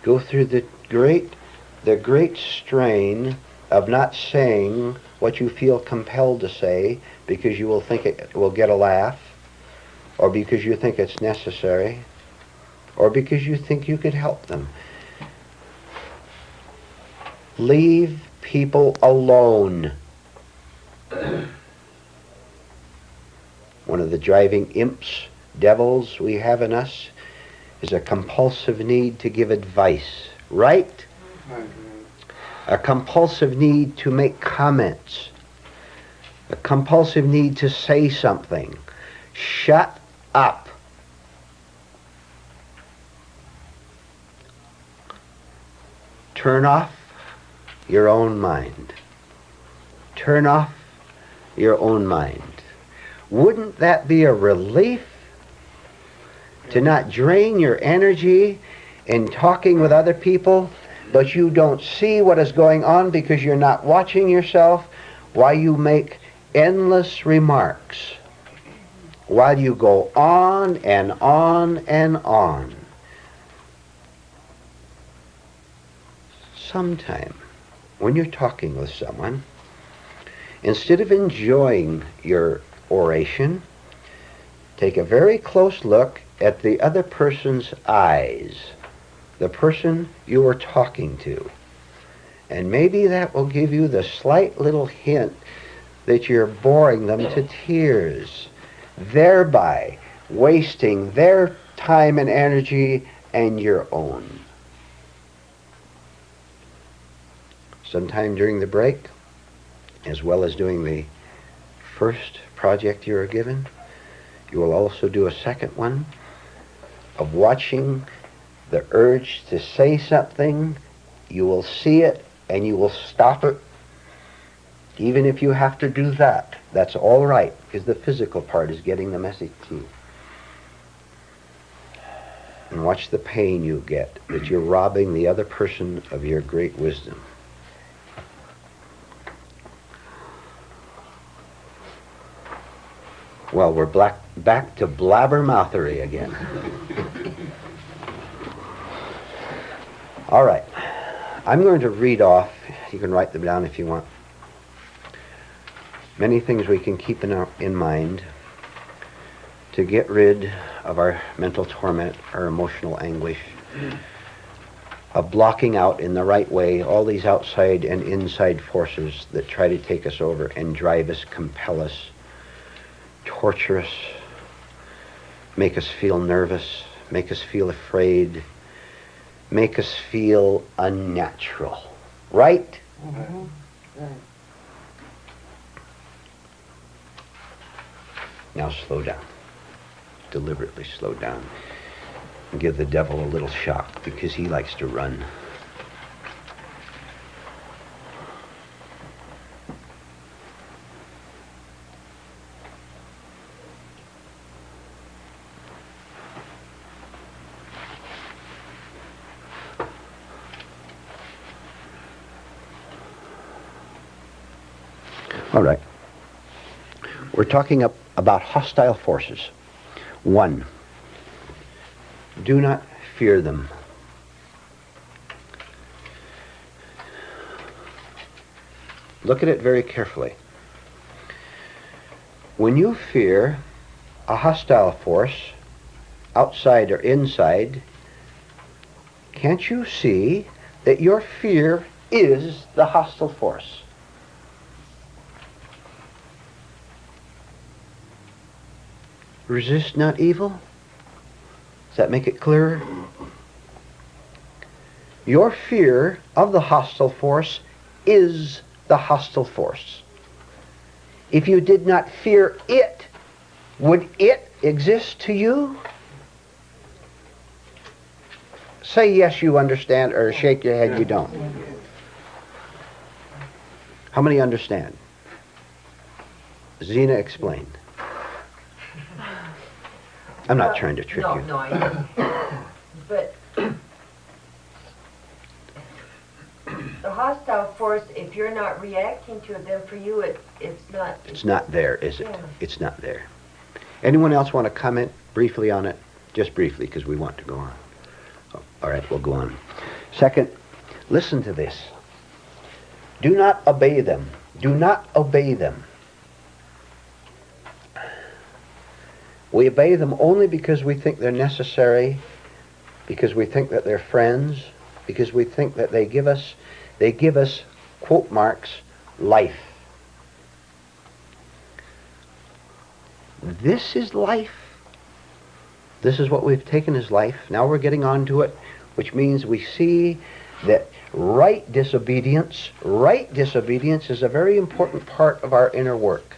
Go through the great strain of not saying what you feel compelled to say because you will think it will get a laugh, or because you think it's necessary, or because you think you could help them. Leave people alone. One of the driving imps, devils we have in us is a compulsive need to give advice, right? A compulsive need to make comments. A compulsive need to say something. Shut up. Turn off your own mind. Turn off your own mind. Wouldn't that be a relief? To not drain your energy in talking with other people, but you don't see what is going on because you're not watching yourself, while you make endless remarks, while you go on and on and on. Sometime, when you're talking with someone, instead of enjoying your oration, take a very close look at the other person's eyes, the person you are talking to. And maybe that will give you the slight little hint that you're boring them to tears, thereby wasting their time and energy and your own. Sometime during the break, as well as doing the first project you are given, you will also do a second one of watching the urge to say something. You will see it and you will stop it. Even if you have to do that, that's all right, because the physical part is getting the message to you. And watch the pain you get, that you're robbing the other person of your great wisdom. Well, we're back to blabbermouthery again. All right. I'm going to read off, you can write them down if you want, many things we can keep in mind to get rid of our mental torment, our emotional anguish, of blocking out in the right way all these outside and inside forces that try to take us over and drive us, compel us, torture us, make us feel nervous, make us feel afraid, make us feel unnatural. Right? Mm-hmm. Right. Now slow down. Deliberately slow down. And give the devil a little shock, because he likes to run. All right. We're talking about hostile forces. 1, do not fear them. Look at it very carefully. When you fear a hostile force, outside or inside, can't you see that your fear is the hostile force? Resist not evil. Does that make it clearer? Your fear of the hostile force is the hostile force. If you did not fear it, would it exist to you? Say yes, you understand, or shake your head, you don't. How many understand? Zena explained. I'm not trying to trick you. No, I know. But the hostile force, if you're not reacting to it, then for you it's not... It's not there, is it? Yeah. It's not there. Anyone else want to comment briefly on it? Just briefly, because we want to go on. Oh, all right, we'll go on. Second, listen to this. Do not obey them. Do not obey them. We obey them only because we think they're necessary, because we think that they're friends, because we think that they give us, quote marks, life. This is life. This is what we've taken as life. Now we're getting on to it, which means we see that right disobedience is a very important part of our inner work.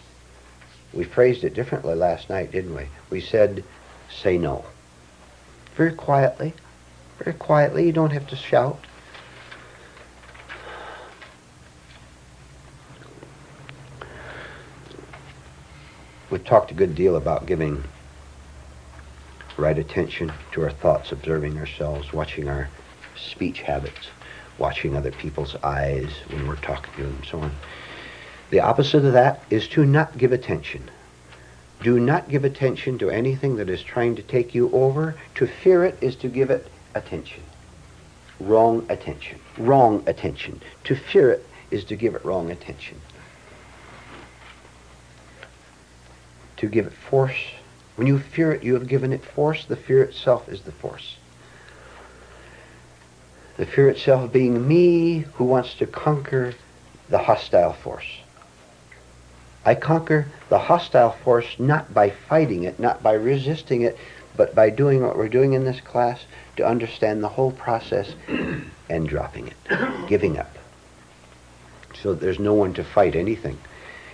We phrased it differently last night, didn't we? We said, say no. Very quietly. Very quietly. You don't have to shout. We've talked a good deal about giving right attention to our thoughts, observing ourselves, watching our speech habits. watching other people's eyes when we're talking to them, and so on. The opposite of that is to not give attention. Do not give attention to anything that is trying to take you over. To fear it is to give it attention. Wrong attention. Wrong attention. To fear it is to give it wrong attention. To give it force. When you fear it, you have given it force. The fear itself is the force. The fear itself being me who wants to conquer the hostile force. I conquer the hostile force not by fighting it, not by resisting it, but by doing what we're doing in this class, to understand the whole process and dropping it, giving up. So there's no one to fight anything.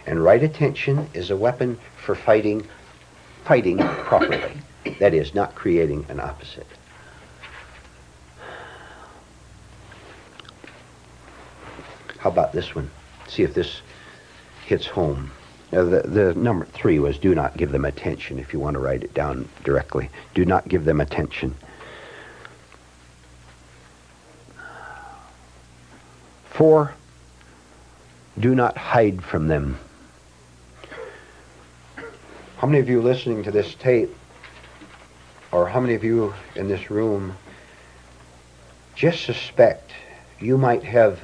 And right attention is a weapon for fighting properly. That is, not creating an opposite. How about this one? See if this hits home. The number 3 was do not give them attention, if you want to write it down directly. Do not give them attention. 4, do not hide from them. How many of you listening to this tape, or how many of you in this room, just suspect you might have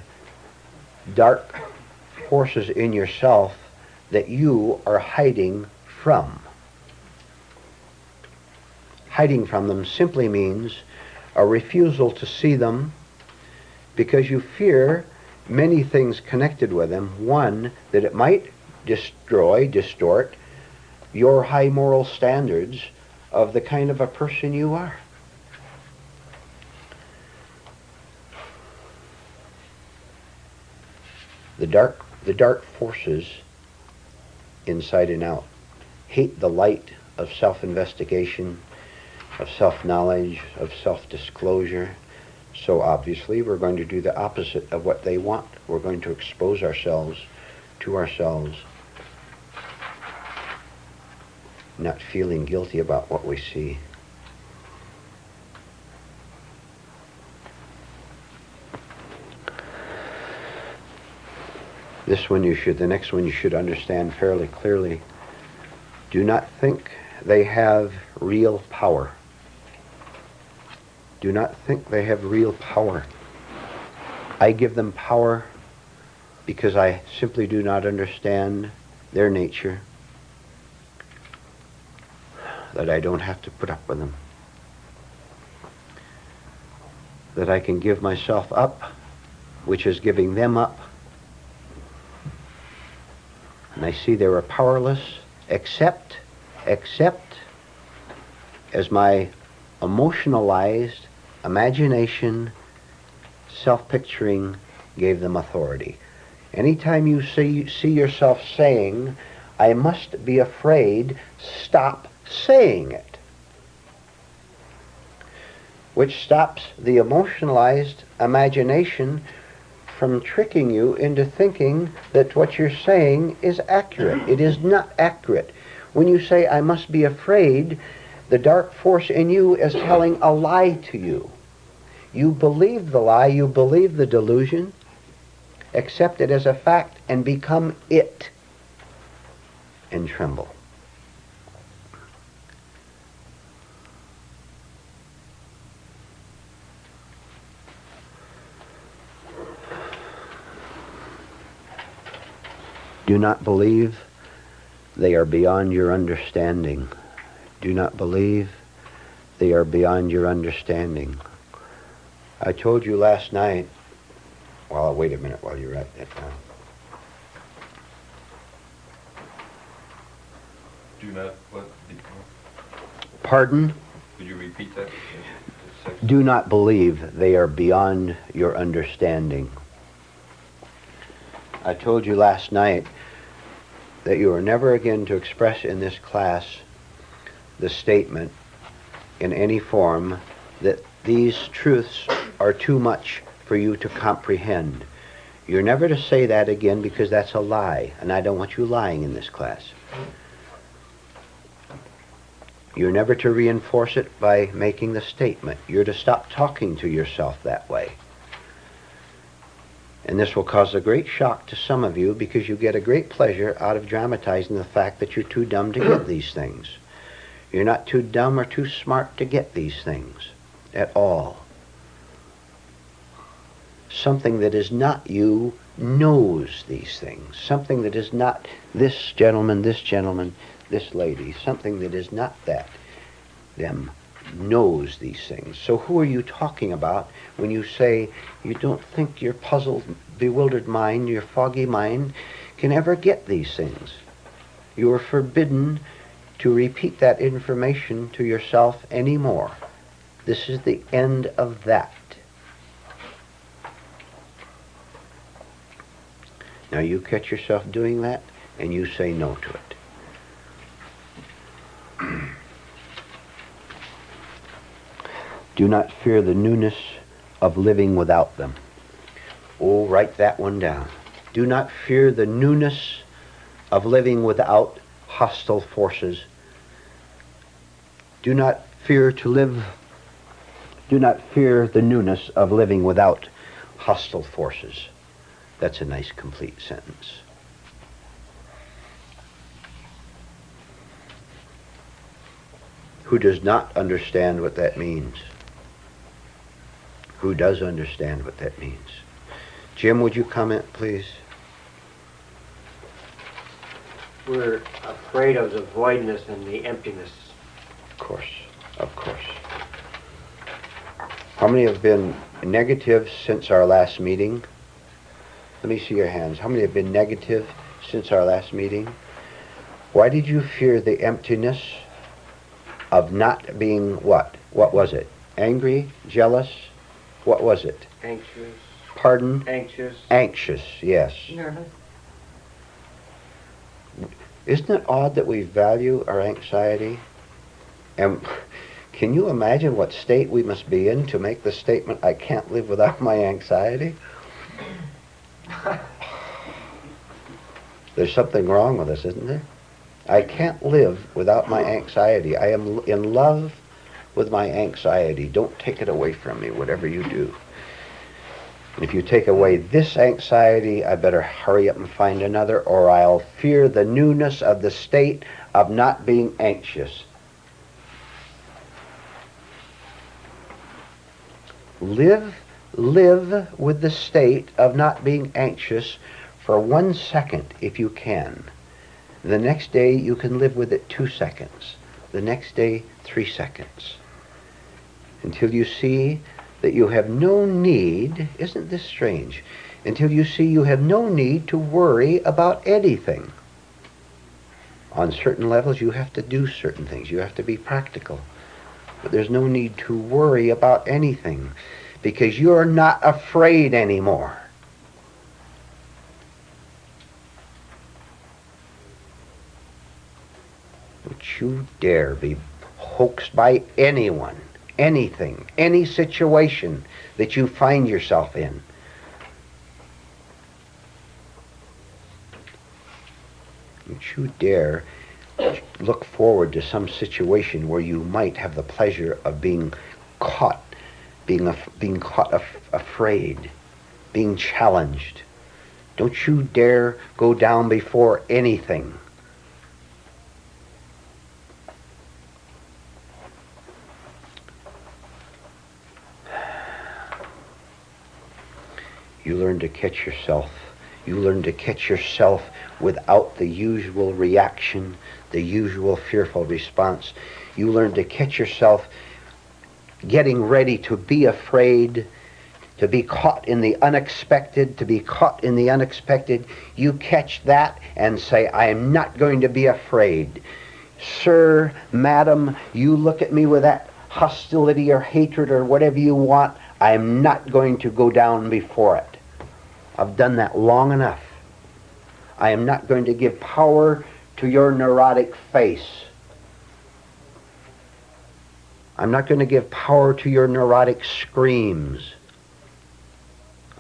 dark forces in yourself that you are hiding from? Hiding from them simply means a refusal to see them because you fear many things connected with them. One, that it might distort your high moral standards of the kind of a person you are. The dark forces inside and out hate the light of self-investigation, of self-knowledge, of self-disclosure. So obviously we're going to do the opposite of what they want. We're going to expose ourselves to ourselves, not feeling guilty about what we see. The next one you should understand fairly clearly. Do not think they have real power. Do not think they have real power. I give them power because I simply do not understand their nature, that I don't have to put up with them, that I can give myself up, which is giving them up. And I see they were powerless, except as my emotionalized imagination, self-picturing gave them authority. Anytime you see yourself saying, I must be afraid, stop saying it. Which stops the emotionalized imagination from tricking you into thinking that what you're saying is accurate. It is not accurate. When you say, I must be afraid, the dark force in you is telling a lie to you. You believe the lie, you believe the delusion, accept it as a fact, and become it, and tremble. Do not believe they are beyond your understanding. Do not believe they are beyond your understanding. I told you last night, well, I'll wait a minute while you write that down. Do not, what? Pardon? Could you repeat that? Do not believe they are beyond your understanding. I told you last night that you are never again to express in this class the statement in any form that these truths are too much for you to comprehend. You're never to say that again because that's a lie, and I don't want you lying in this class. You're never to reinforce it by making the statement. You're to stop talking to yourself that way. And this will cause a great shock to some of you because you get a great pleasure out of dramatizing the fact that you're too dumb to get these things. You're not too dumb or too smart to get these things at all. Something that is not you knows these things. Something that is not this gentleman, this lady. Something that is not them knows these things. So who are you talking about when you say you don't think your puzzled, bewildered mind, your foggy mind, can ever get these things? You are forbidden to repeat that information to yourself anymore. This is the end of that. Now you catch yourself doing that, and you say no to it. Do not fear the newness of living without them. Oh, write that one down. Do not fear the newness of living without hostile forces. Do not fear to live. Do not fear the newness of living without hostile forces. That's a nice, complete sentence. Who does not understand what that means? Who does understand what that means? Jim, would you comment, please? We're afraid of the voidness and the emptiness. Of course, of course. How many have been negative since our last meeting? Let me see your hands. How many have been negative since our last meeting? Why did you fear the emptiness of not being what? What was it? Angry? Jealous? What was it? Anxious. Pardon? Anxious. Anxious, yes. Nervous. Isn't it odd that we value our anxiety? And can you imagine what state we must be in to make the statement, I can't live without my anxiety? There's something wrong with us, isn't there? I can't live without my anxiety. I am in love with my anxiety. Don't take it away from me, whatever you do. And if you take away this anxiety, I better hurry up and find another, or I'll fear the newness of the state of not being anxious. Live with the state of not being anxious for 1 second if you can. The next day you can live with it 2 seconds. The next day 3 seconds. Until you see that you have no need, isn't this strange? Until you see you have no need to worry about anything. On certain levels you have to do certain things. You have to be practical. But there's no need to worry about anything because you're not afraid anymore. Don't you dare be hoaxed by anyone, anything, any situation that you find yourself in. Don't you dare look forward to some situation where you might have the pleasure of being caught, afraid, being challenged. Don't you dare go down before anything. You learn to catch yourself. You learn to catch yourself without the usual reaction, the usual fearful response. You learn to catch yourself getting ready to be afraid, to be caught in the unexpected, You catch that and say, I am not going to be afraid. Sir, madam, you look at me with that hostility or hatred or whatever you want, I am not going to go down before it. I've done that long enough. I am not going to give power to your neurotic face. I'm not going to give power to your neurotic screams.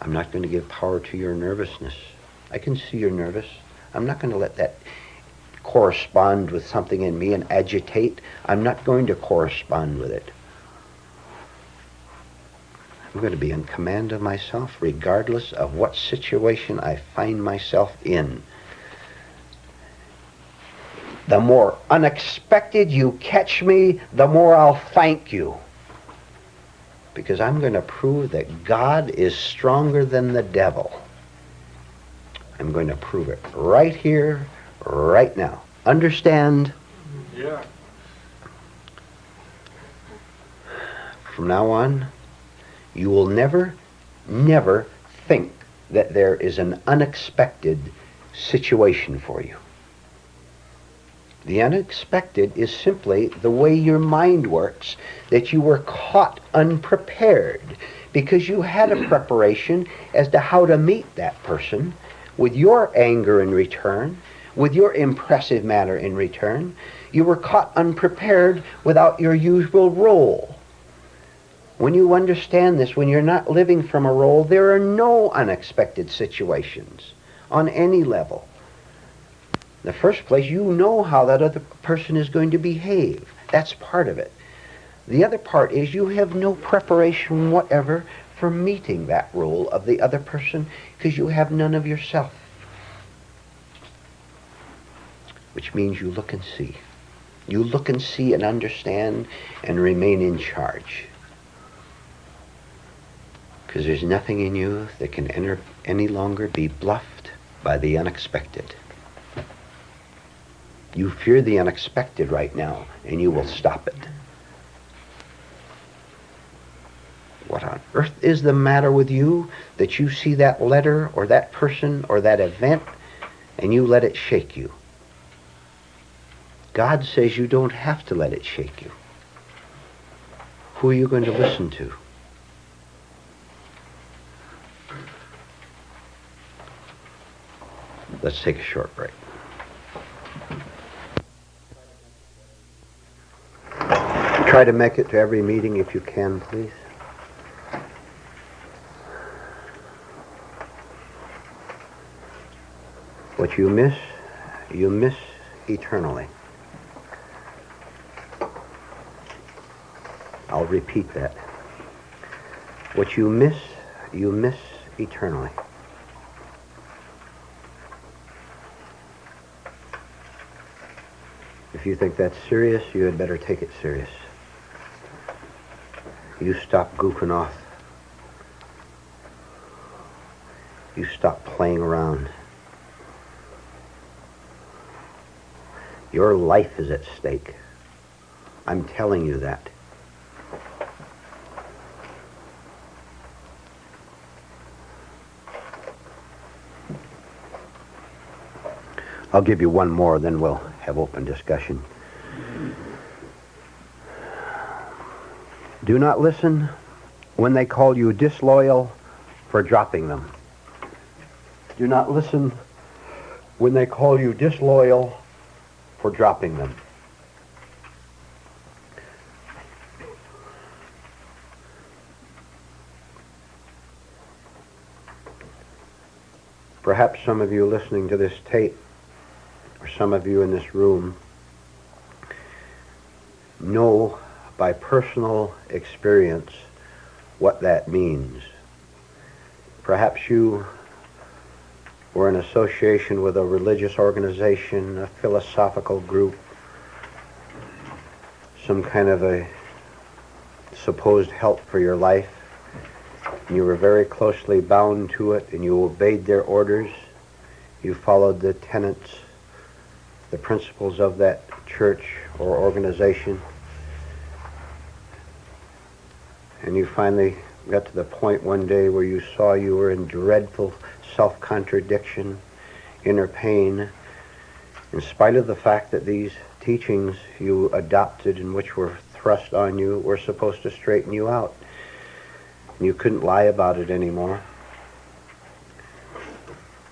I'm not going to give power to your nervousness. I can see you're nervous. I'm not going to let that correspond with something in me and agitate. I'm not going to correspond with it. I'm going to be in command of myself regardless of what situation I find myself in. The more unexpected you catch me, the more I'll thank you. Because I'm going to prove that God is stronger than the devil. I'm going to prove it right here, right now. Understand? Yeah. From now on, you will never think that there is an unexpected situation for you. The unexpected is simply the way your mind works, that you were caught unprepared because you had a preparation as to how to meet that person with your anger in return, with your impressive manner in return. You were caught unprepared without your usual role. When you understand this, when you're not living from a role, there are no unexpected situations on any level. In the first place, you know how that other person is going to behave. That's part of it. The other part is you have no preparation whatever for meeting that role of the other person because you have none of yourself. Which means you look and see. You look and see and understand and remain in charge. Because there's nothing in you that can any longer be bluffed by the unexpected. You fear the unexpected right now, and you will stop it. What on earth is the matter with you that you see that letter or that person or that event and you let it shake you? God says you don't have to let it shake you. Who are you going to listen to? Let's take a short break. Try to make it to every meeting if you can, please. What you miss eternally. I'll repeat that. What you miss eternally. If you think that's serious, you had better take it serious. You stop goofing off. You stop playing around. Your life is at stake. I'm telling you that. I'll give you one more, then we'll have open discussion. Do not listen when they call you disloyal for dropping them. Do not listen when they call you disloyal for dropping them. Perhaps some of you listening to this tape, or some of you in this room, know by personal experience what that means. Perhaps you were in association with a religious organization, a philosophical group, some kind of a supposed help for your life. You were very closely bound to it, and you obeyed their orders. You followed the tenets, the principles of that church or organization. And you finally got to the point one day where you saw you were in dreadful self-contradiction, inner pain, in spite of the fact that these teachings you adopted and which were thrust on you were supposed to straighten you out. You couldn't lie about it anymore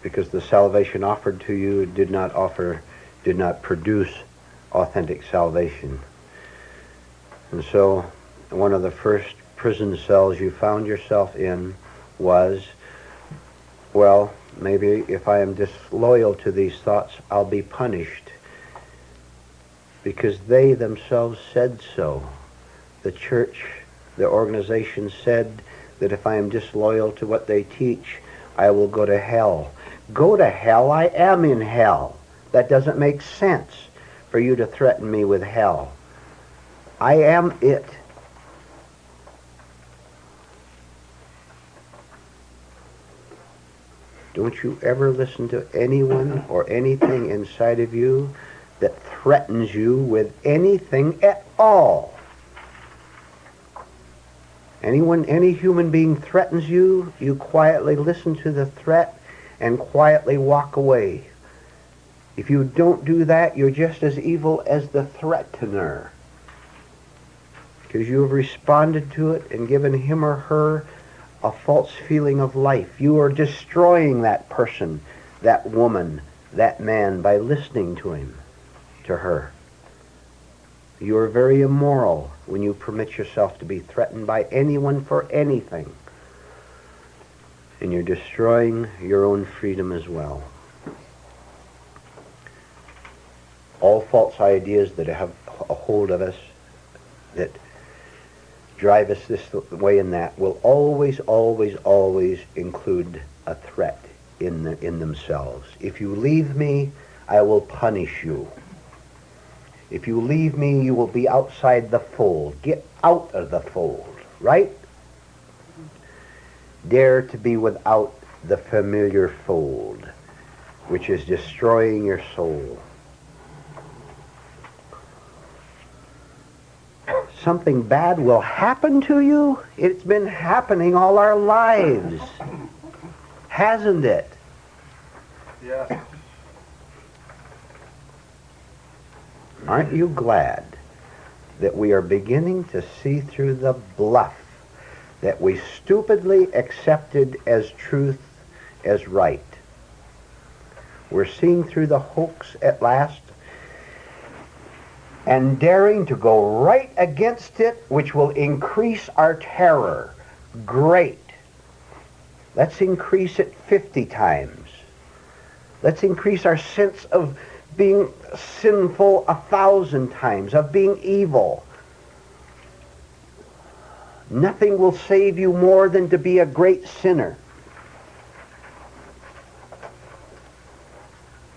because the salvation offered to you did not produce authentic salvation. And so one of the first prison cells you found yourself in was, well, maybe if I am disloyal to these thoughts, I'll be punished because they themselves said so. The church, the organization said that if I am disloyal to what they teach, I will go to hell. Go to hell? I am in hell. That doesn't make sense for you to threaten me with hell. I am it. Don't you ever listen to anyone or anything inside of you that threatens you with anything at all. Any human being threatens you, you quietly listen to the threat and quietly walk away. If you don't do that, you're just as evil as the threatener, because you have responded to it and given him or her a false feeling of life. You are destroying that person, that woman, that man by listening to him, to her. You are very immoral when you permit yourself to be threatened by anyone for anything. And you're destroying your own freedom as well. All false ideas that have a hold of us, that drive us this way and that, will always, always, always include a threat in themselves. If you leave me, I will punish you. If you leave me, you will be outside the fold. Get out of the fold, right? Dare to be without the familiar fold, which is destroying your soul. Something bad will happen to you? It's been happening all our lives, hasn't it? Yes. Aren't you glad that we are beginning to see through the bluff that we stupidly accepted as truth, as right? We're seeing through the hoax at last and daring to go right against it, which will increase our terror. Great. Let's increase it 50 times. Let's increase our sense of being sinful 1,000 times, of being evil. Nothing will save you more than to be a great sinner.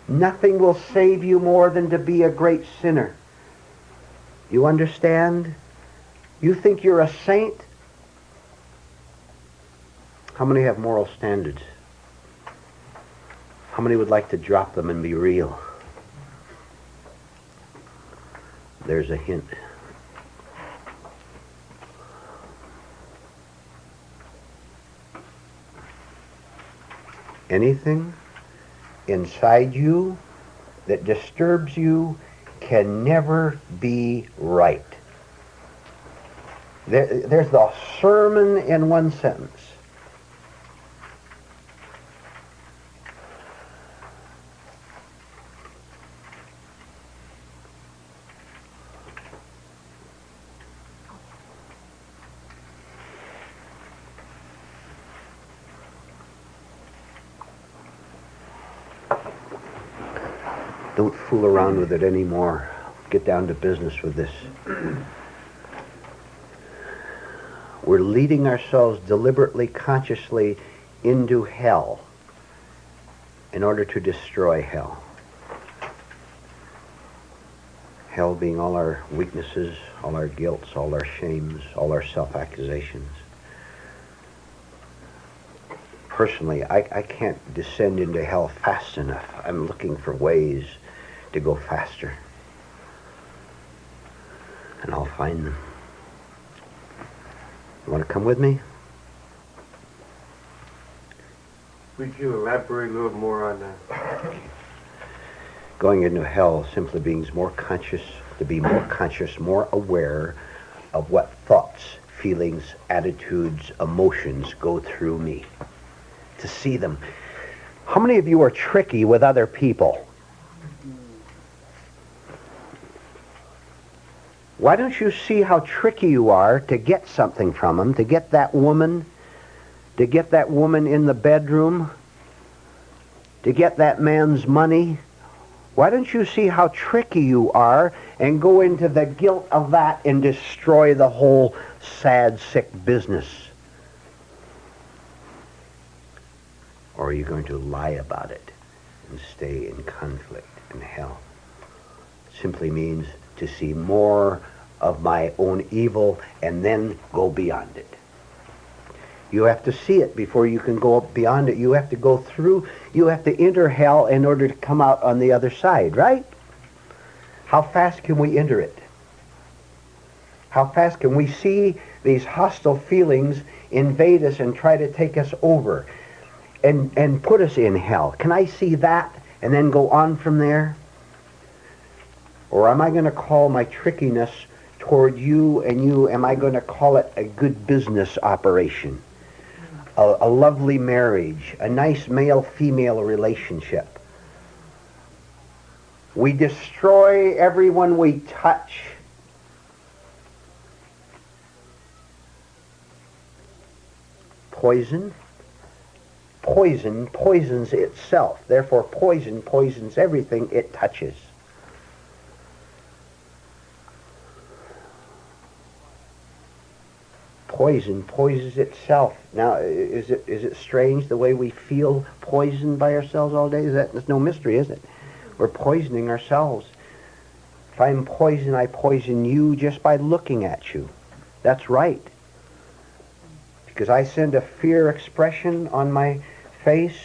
Nothing will save you more than to be a great sinner. You understand? You think you're a saint? How many have moral standards? How many would like to drop them and be real? There's a hint. Anything inside you that disturbs you can never be right. There's the sermon in one sentence. Don't fool around with it anymore. Get down to business with this. We're leading ourselves deliberately, consciously into hell in order to destroy hell. Hell being all our weaknesses, all our guilts, all our shames, all our self-accusations. Personally, I can't descend into hell fast enough. I'm looking for ways to go faster. And I'll find them. You want to come with me? Would you elaborate a little more on that? Going into hell simply means more conscious, to be more conscious, more aware of what thoughts, feelings, attitudes, emotions go through me. To see them. How many of you are tricky with other people? Why don't you see how tricky you are to get something from them, to get that woman in the bedroom, to get that man's money? Why don't you see how tricky you are and go into the guilt of that and destroy the whole sad, sick business? Or are you going to lie about it and stay in conflict in hell? It simply means to see more of my own evil and then go beyond it. You have to see it before you can go beyond it. You have to go through, you have to enter hell in order to come out on the other side, right? How fast can we enter it? How fast can we see these hostile feelings invade us and try to take us over and put us in hell? Can I see that and then go on from there? Or am I going to call my trickiness toward you and you, am I going to call it a good business operation? A lovely marriage, a nice male-female relationship. We destroy everyone we touch. Poison poisons itself. Therefore, poison poisons everything it touches. Poison poisons itself. Now, is it strange the way we feel poisoned by ourselves all day? There's no mystery, is it? We're poisoning ourselves. If I'm poisoned, I poison you just by looking at you. That's right. Because I send a fear expression on my face,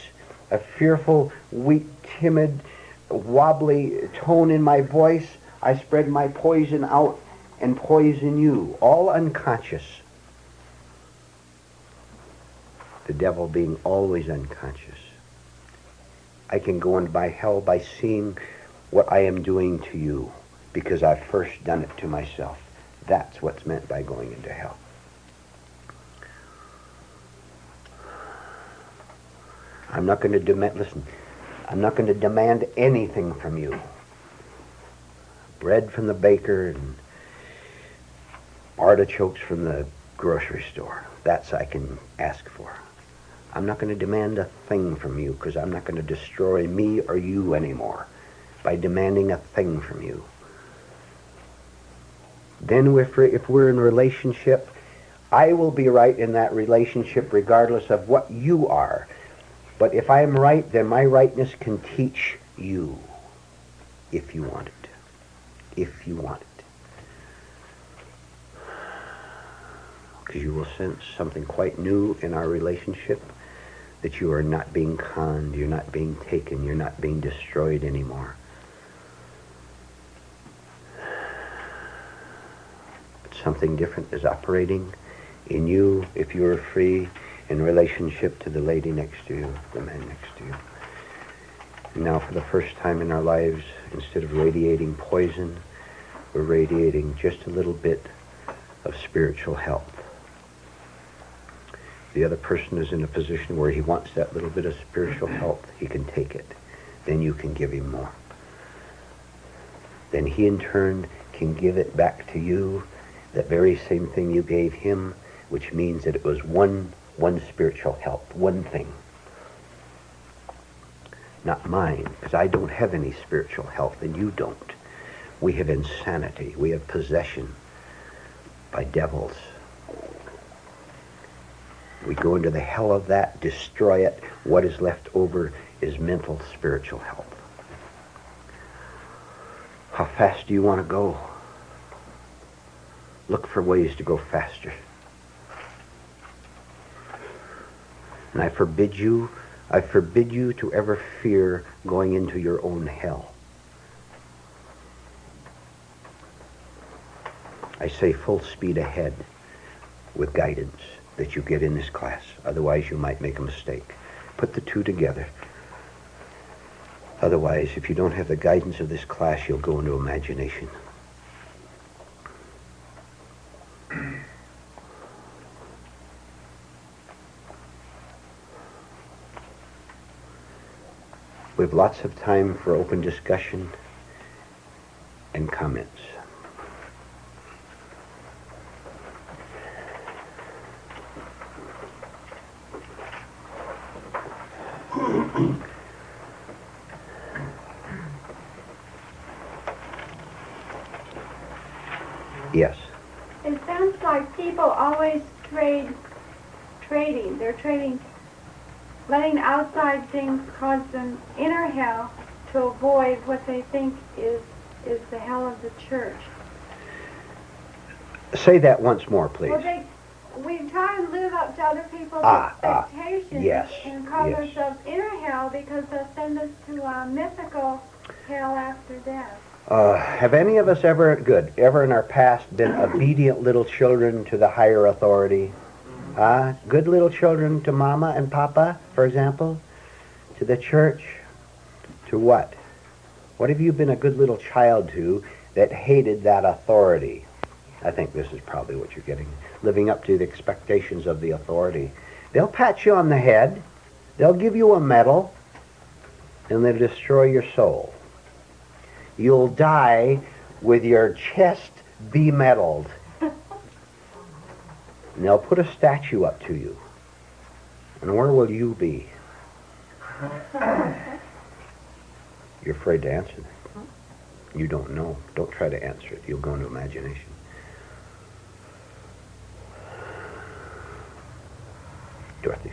a fearful, weak, timid, wobbly tone in my voice, I spread my poison out and poison you, all unconscious. The devil being always unconscious. I can go into my hell by seeing what I am doing to you because I've first done it to myself. That's what's meant by going into hell. I'm not going to demand, listen, I'm not going to demand anything from you. Bread from the baker and artichokes from the grocery store. That's I can ask for. I'm not going to demand a thing from you because I'm not going to destroy me or you anymore by demanding a thing from you. Then if we're in a relationship, I will be right in that relationship regardless of what you are. But if I am right, then my rightness can teach you if you want it. If you want it. Because you will sense something quite new in our relationship, that you are not being conned, you're not being taken, you're not being destroyed anymore. But something different is operating in you if you are free in relationship to the lady next to you, the man next to you. And now for the first time in our lives, instead of radiating poison, we're radiating just a little bit of spiritual health. The other person is in a position where he wants that little bit of spiritual health, he can take it. Then you can give him more. Then he in turn can give it back to you, that very same thing you gave him, which means that it was one spiritual health, one thing. Not mine, because I don't have any spiritual health and you don't. We have insanity, we have possession by devils. We go into the hell of that, destroy it. What is left over is mental, spiritual health. How fast do you want to go? Look for ways to go faster. And I forbid you to ever fear going into your own hell. I say full speed ahead with guidance that you get in this class. Otherwise, you might make a mistake. Put the two together. Otherwise, if you don't have the guidance of this class, you'll go into imagination. We have lots of time for open discussion and comments. Yes. It sounds like people always trading. They're trading letting outside things cause them inner hell to avoid what they think is the hell of the church. Say that once more, please. Well, we try and live up to other people's expectations yes, and call yes. ourselves inner hell because they'll send us to a mythical hell after death. Have any of us ever in our past been obedient little children to the higher authority? Good little children to Mama and Papa, for example? To the church? To what? What have you been a good little child to that hated that authority? I think this is probably what you're getting. Living up to the expectations of the authority. They'll pat you on the head, they'll give you a medal, and they'll destroy your soul. You'll die with your chest be-medaled. And they'll put a statue up to you. And where will you be? You're afraid to answer that. You don't know. Don't try to answer it. You'll go into imagination. Dorothy.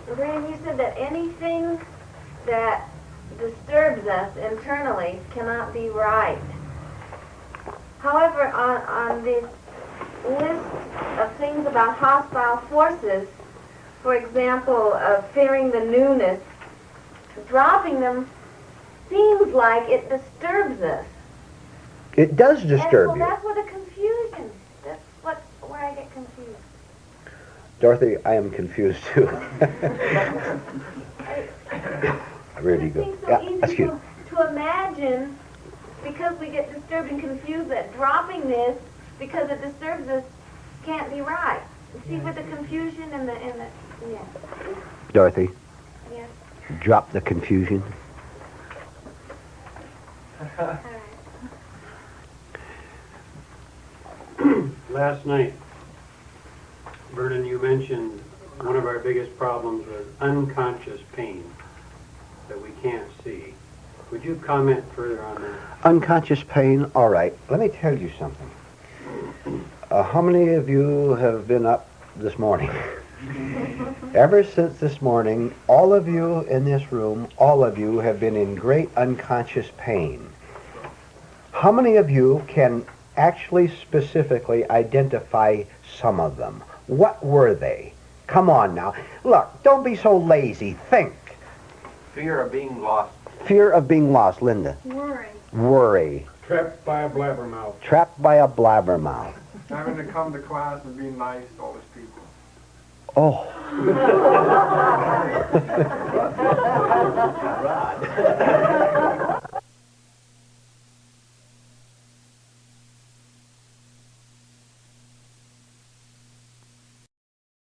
Vernon, you said that anything that disturbs us internally cannot be right. However, on this list of things about hostile forces, for example, of fearing the newness, dropping them seems like it disturbs us. It does disturb and you. That's what a confusion. That's where I get confused. Dorothy, I am confused too. Where do you It go? seems so easy excuse me. to imagine, because we get disturbed and confused, that dropping this, because it disturbs us, can't be right. See, with the confusion and the yeah. Dorothy, Yes. drop the confusion. All right. Last night, Vernon, you mentioned one of our biggest problems was unconscious pain that we can't see. Would you comment further on that? Unconscious pain, all right. Let me tell you something. How many of you have been up this morning? Ever since this morning, all of you in this room, all of you have been in great unconscious pain. How many of you can actually specifically identify some of them? What were they? Come on now. Look, don't be so lazy. Think. Fear of being lost. Fear of being lost, Linda. Worry. Worry. Trapped by a blabbermouth. Trapped by a blabbermouth. Having to come to class and be nice to all these people. Oh.